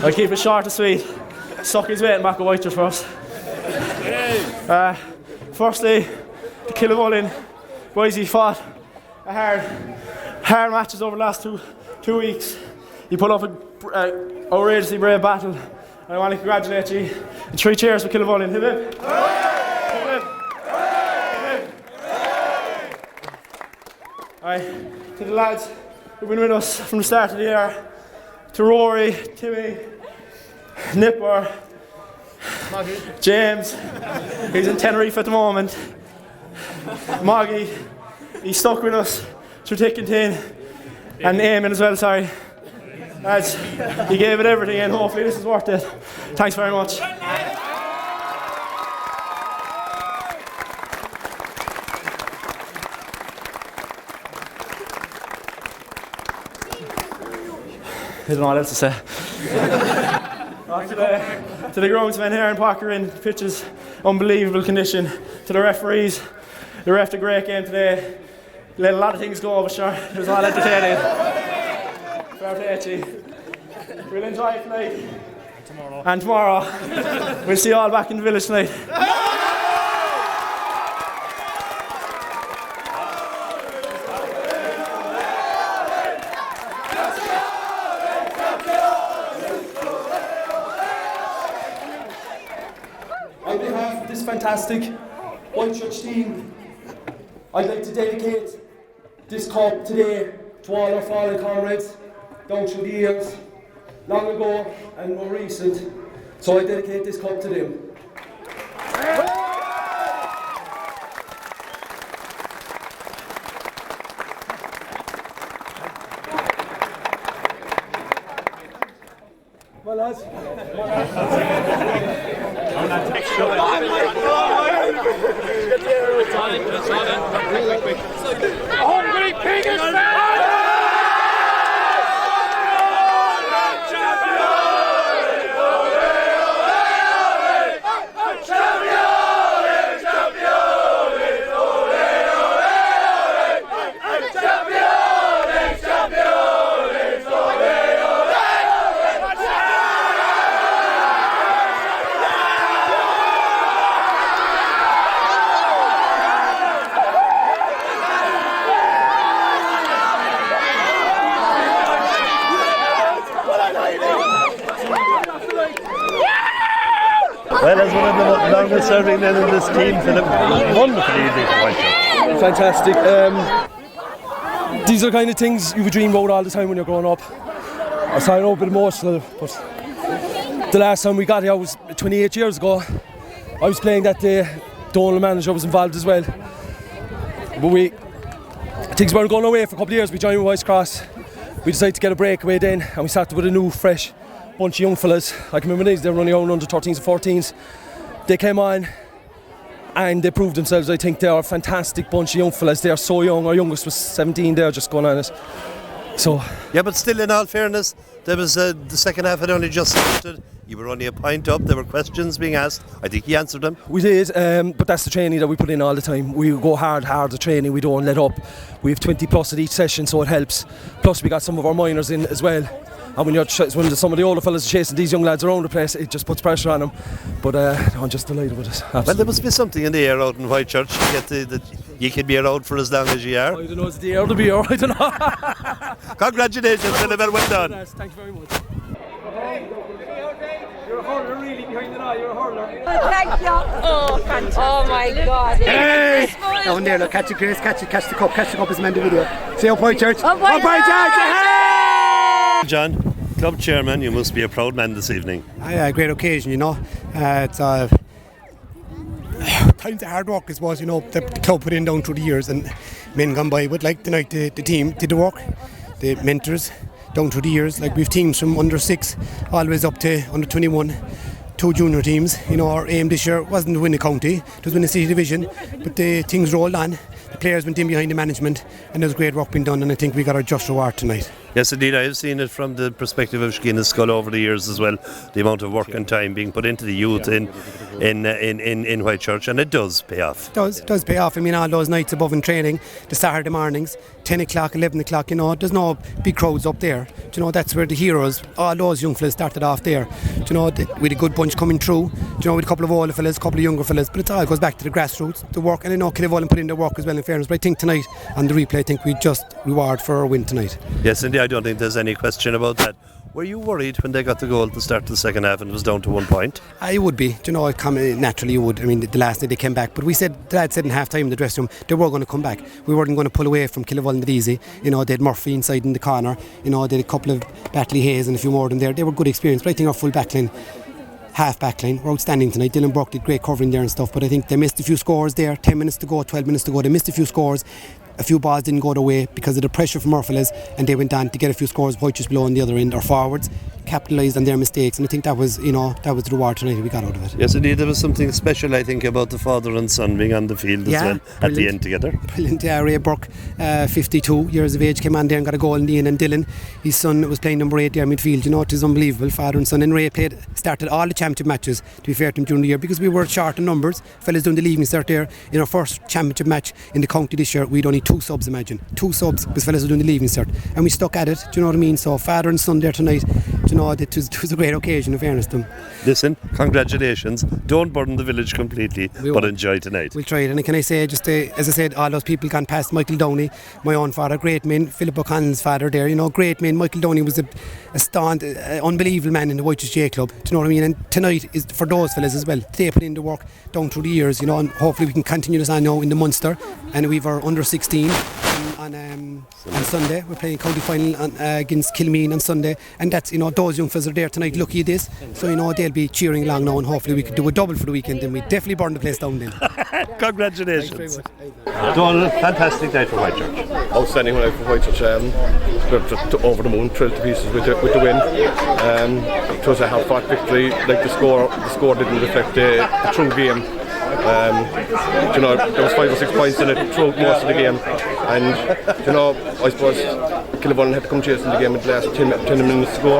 I'll keep it short and sweet. Sucky's waiting back at Whitechurch for us. Firstly, the Killavullen boys, he fought a hard matches over the last two weeks. You put up an outrageously brave battle. I want to congratulate you. And 3 cheers for Killavullen. Hip hip. To the lads who've been with us from the start of the year, to Rory, Timmy, Nipper, James, he's in Tenerife at the moment, Moggy, he stuck with us through thick and thin. And Eamon as well, sorry. As he gave it everything, and hopefully this is worth it. Thanks very much. I don't know what else to say. To the groundsmen here in Parker in pitches, unbelievable condition. To the referees, the ref, a great game today. Let a lot of things go, but sure, it was all entertaining. Fair play to you. We'll enjoy it tonight. And tomorrow. We'll see you all back in the village tonight. On behalf of this fantastic Whitechurch team, I'd like to dedicate this cup today to all our fallen comrades down through the years, long ago and more recent. So I dedicate this cup to them. Well, lads. Hungry pig is Well, as one of the longest serving men in this team, Philip, wonderful evening for Whitechurch. Fantastic. These are the kind of things you would dream about all the time when you're growing up. I was a little bit emotional, but the last time we got here was 28 years ago. I was playing that day. Donal, manager, was involved as well. But things weren't going away for a couple of years. We joined with Whitecross. We decided to get a breakaway then, and we started with a new, fresh bunch of young fellas. I can remember these, they were running around under 13s and 14s. They came on and they proved themselves. I think they are a fantastic bunch of young fellas. They are so young. Our youngest was 17 there, just going on it. So yeah, but still, in all fairness, there was the second half had only just started. You were only a point up. There were questions being asked. I think he answered them. we did, but that's the training that we put in all the time. We go hard at training. We don't let up. We have 20 plus at each session, so it helps. Plus we got some of our minors in as well. And when some of the older fellas are chasing these young lads around the place, it just puts pressure on them. But I'm just delighted with it. Absolutely. Well, there must be something in the air out in Whitechurch. That you can be around for as long as you are. I don't know, it's the air to be here. I don't know. Congratulations, Philip, well done. Thank you very much. You're a hurler, really, behind the eye, you're a hurler. Thank you. Oh, fantastic. Oh my God. Hey! Down there, look, catch it, Grace, catch the cup as a man in the video. See you, Whitechurch. Oh, Whitechurch! John, club chairman, you must be a proud man this evening. Yeah, a great occasion, you know. It's times of hard work, I suppose, you know, the club put in down through the years, and men gone by, but like tonight the team did the work, the mentors down through the years, like we've teams from under 6 always up to under 21, 2 junior teams. You know, our aim this year wasn't to win the county, it was win the city division, but the things rolled on. The players went in behind the management, and there was great work being done, and I think we got our just reward tonight. Yes, indeed, I have seen it from the perspective of Skeena Skull over the years as well. The amount of work and time being put into the youth in Whitechurch, and it does pay off. It does pay off. I mean, all those nights above in training, the Saturday mornings, 10 o'clock, 11 o'clock, you know, there's no big crowds up there. Do you know, that's where the heroes, all those young fellas started off there. Do you know, with a good bunch coming through, do you know, with a couple of older fellas, a couple of younger fellas, but it all goes back to the grassroots, the work, and I know Killavullen put in their work as well, in fairness, but I think tonight, on the replay, I think we just reward for our win tonight. Yes, indeed, I don't think there's any question about that. Were you worried when they got the goal at the start of the second half and it was down to 1 point? I would be. Do you know, naturally you would. I mean, the last night they came back, but the lad said in half time in the dressing room they were going to come back. We weren't going to pull away from Killavullen that easy. You know, they had Murphy inside in the corner. You know, they had a couple of Batley Hayes and a few more of them there. They were good experience, but I think our full back line half-back line were outstanding tonight. Dylan Burke did great covering there and stuff, but I think they missed a few scores there. 10 minutes to go, 12 minutes to go. They missed a few scores. A few balls didn't go their way because of the pressure from our fellas, and they went on to get a few scores. Whitechurch below on the other end, our forwards capitalised on their mistakes, and I think that was the reward tonight we got out of it. Yes, indeed, there was something special, I think, about the father and son being on the field as well at the end together. Brilliant. Ray Burke, 52 years of age, came on there and got a goal in the end, and Dylan, his son, was playing number 8 there midfield. It was unbelievable, father and son. And Ray started all the championship matches, to be fair to him, during the year, because we were short in numbers. Fellas doing the leaving cert there. In our first championship match in the county this year, we'd only 2 subs, imagine. 2 subs, because fellas were doing the leaving cert. And we stuck at it, do you know what I mean? So father and son there tonight, it was a great occasion, in fairness to them. Listen, congratulations. Don't burn the village completely, but enjoy tonight. We'll try it. And can I say, just as I said, all those people gone past, Michael Downey, my own father, great man, Philip O'Connell's father there, great man. Michael Downey was a staunch, unbelievable man in the Whitechurch V Club, do you know what I mean? And tonight is for those fellas as well. They put in the work down through the years, and hopefully we can continue this on now in the Munster. And we've our under 16 on Sunday. We're playing county final against Kilmeen on Sunday, and that's those young fellas are there tonight. Lucky it is, so they'll be cheering along now, and hopefully we could do a double for the weekend, and we definitely burn the place down then. Congratulations. Donald, fantastic night for Whitechurch. Outstanding night for Whitechurch. We're just over the moon, thrilled to pieces with the win. It was a hard-fought victory. Like the score didn't reflect the true game. There was 5 or 6 points in it throughout most of the game, and I suppose Killavullen had to come chasing the game in the last 10 minutes to go,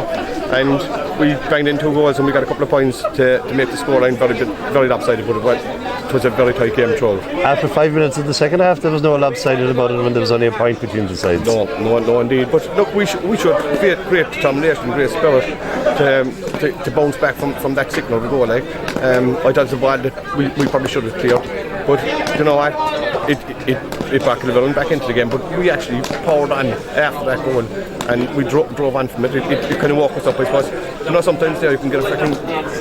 and we banged in 2 goals and we got a couple of points to make the scoreline very lopsided, but it was a very tight game throughout. After 5 minutes of the second half, there was no lopsided about it when there was only a point between the sides. No indeed. But look, we should great determination, great spirit to bounce back from that signal of the goal. I thought it was a ball that we probably should have cleared, but you know what, it back Killavullen back into the game, but we actually powered on after that goal, and we drove on from it. It kind of woke us up, I suppose. Sometimes there you can get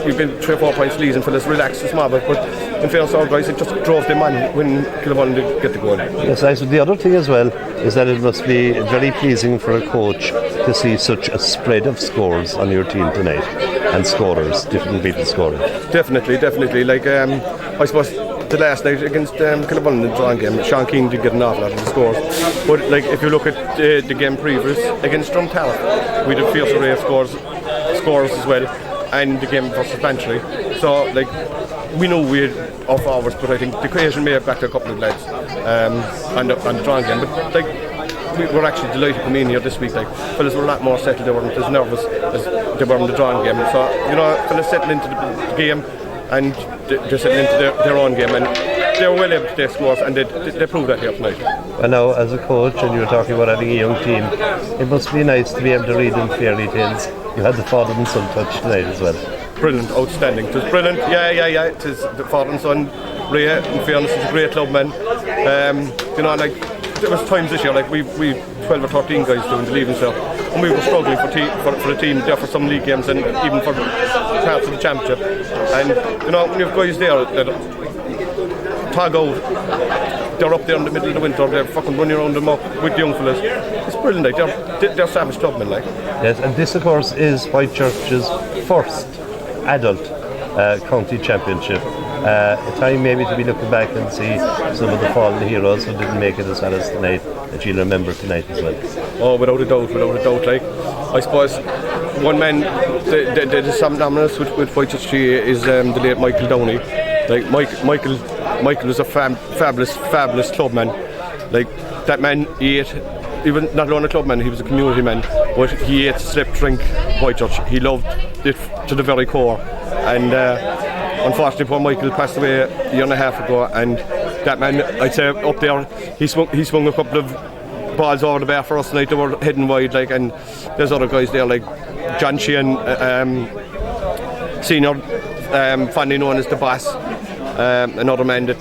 we've been 3 or 4 points leads and fellas relax a small bit, but in fairness to our guys, it just drove them on when Killavullen did get the goal. Yes, the other thing as well is that it must be very pleasing for a coach to see such a spread of scores on your team tonight, and scorers, different people scoring. Definitely. Like I suppose the last night against Killavullen, the drawing game, Sean Keane did get an awful lot of the scores. But like if you look at the game previous against Drumtala, we did fierce array of scores as well, and the game versus Bantry. So like we know we had our forwards, but I think the occasion may have back to a couple of lads on the drawing game. But like we were actually delighted coming in here this week. Like fellas were a lot more settled. They weren't as nervous as they were in the drawing game. So fellas settled into the game, and they're settling into their own game, and they were well able to take scores, and they proved that here tonight. And now, as a coach, and you were talking about having a young team, it must be nice to be able to read them fairy tales. You had the father and son touch tonight as well. Brilliant, outstanding. It was brilliant. Yeah. It is the father and son. Ray, in fairness, is a great club man. Like there was times this year, like we 12 or 13 guys doing the leaving cert, and we were struggling for the team there for some league games and even for parts of the championship. And when you have guys there that tag out, they're up there in the middle of the winter, they're fucking running around them up with the young fellas. It's brilliant, like they're savage clubmen, like. Yes, and this of course is Whitechurch's first adult county championship. A time maybe to be looking back and see some of the fallen heroes who didn't make it as well as tonight, that you'll remember tonight as well. Oh, without a doubt. Like, I suppose one man that is some nominous with Whitechurch V is the late Michael Downey. Like Michael was a fabulous clubman. Like that man, he was not only a clubman, he was a community man, but he ate, slept, drink Whitechurch. He loved it to the very core, and unfortunately poor Michael passed away a year and a half ago, and that man, I'd say up there, he swung a couple of balls over the bar for us tonight. They were heading wide, like, and there's other guys there like John Sheehan, senior, fondly known as the boss, another man that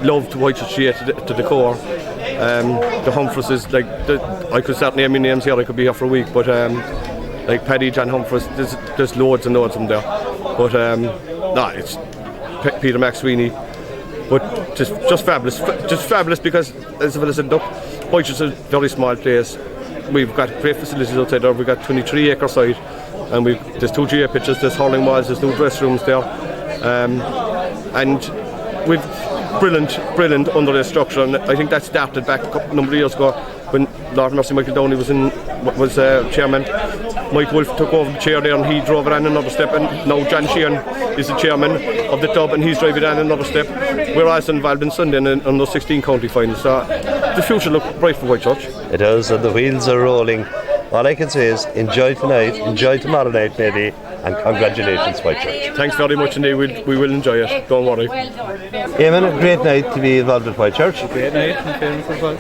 loved Whitechurch to the core. The Humphreys, like I could start naming names here, I could be here for a week, but like Paddy, John Humphreys, there's loads and loads of them there. But it's Peter McSweeney, but just fabulous because, as well as said, look, Whitechurch is a very small place. We've got great facilities outside there. We've got 23-acre site. and there's 2 GA pitches, there's hurling walls, there's 2 dress rooms there, and we've brilliant under the structure, and I think that started back a number of years ago when Lord Mercy Michael Downey was chairman. Mike Wolfe took over the chair there and he drove it on another step, and now John Sheehan is the chairman of the club and he's driving it on another step. We're also involved in Sunday in the 16 county finals, so the future looks bright for Whitechurch. It does, and the wheels are rolling. All I can say is enjoy tonight, enjoy tomorrow night maybe, and congratulations Whitechurch. Thanks very much indeed, we will enjoy it, don't worry. Eamon, a great night to be involved with Whitechurch. Great night, in fairness as well.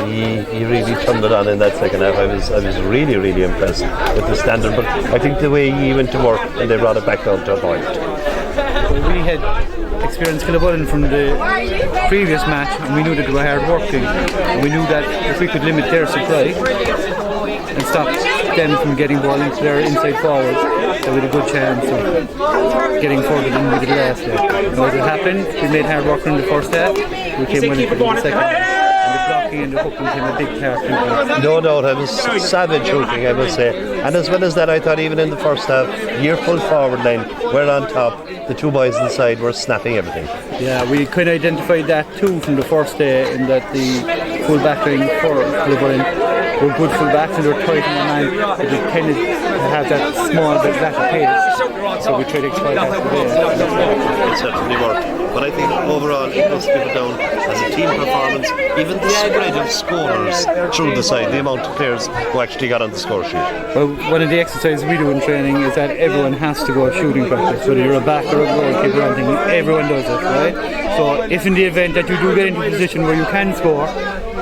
He really turned it on in that second half. I was really impressed with the standard, but I think the way he went to work and they brought it back down to a point. Well, we had experienced Killavullen from the previous match, and we knew that they were hard working, and we knew that if we could limit their supply and stop them from getting ball into their inside forwards, that we had a good chance of getting further than we did last year. And what happened, we made hard work in the first half, we came winning for the second half. And the hooking came a big part. No doubt, I was savage hooking, I must say. And as well as that, I thought even in the first half, your full forward line, we're on top. The 2 boys inside were snapping everything. Yeah, we kind of identified that too from the first day, in that the full back line for Killavullen were good full backs and they were tight in the line, but they tended to have that small bit back of pace. So we tried to exploit that today. It certainly worked. But I think overall it must be put down as a team performance, even the spread of scorers through the side, the amount of players who actually got on the score sheet. Well, one of the exercises we do in training is that everyone has to go shooting practice, whether you're a back or a goalkeeper or anything, everyone does it, right? So if in the event that you do get into a position where you can score,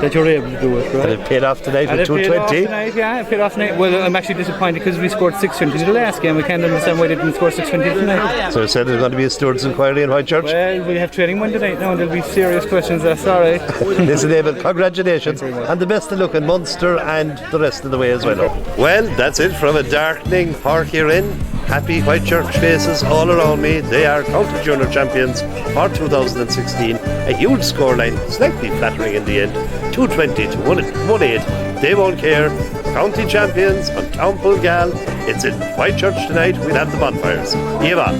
that you're able to do it, right? And it paid off tonight with 220. Yeah, it paid off tonight. Well, I'm actually disappointed because we scored 620 in the last game. We can't understand why they didn't score 620 tonight. So I said there's going to be a stewards' inquiry in Whitechurch? Well, we have training Monday night now and there'll be serious questions, that's alright. Listen, David, congratulations and the best of luck in Munster and the rest of the way as well. Well, that's it from a darkening park here in. Happy Whitechurch faces all around me. They are county junior champions for 2016. A huge scoreline, slightly flattering in the end. 220 to 1-8. They won't care. County champions on Townpool Gal. It's in Whitechurch tonight. We'll have the bonfires. Eva.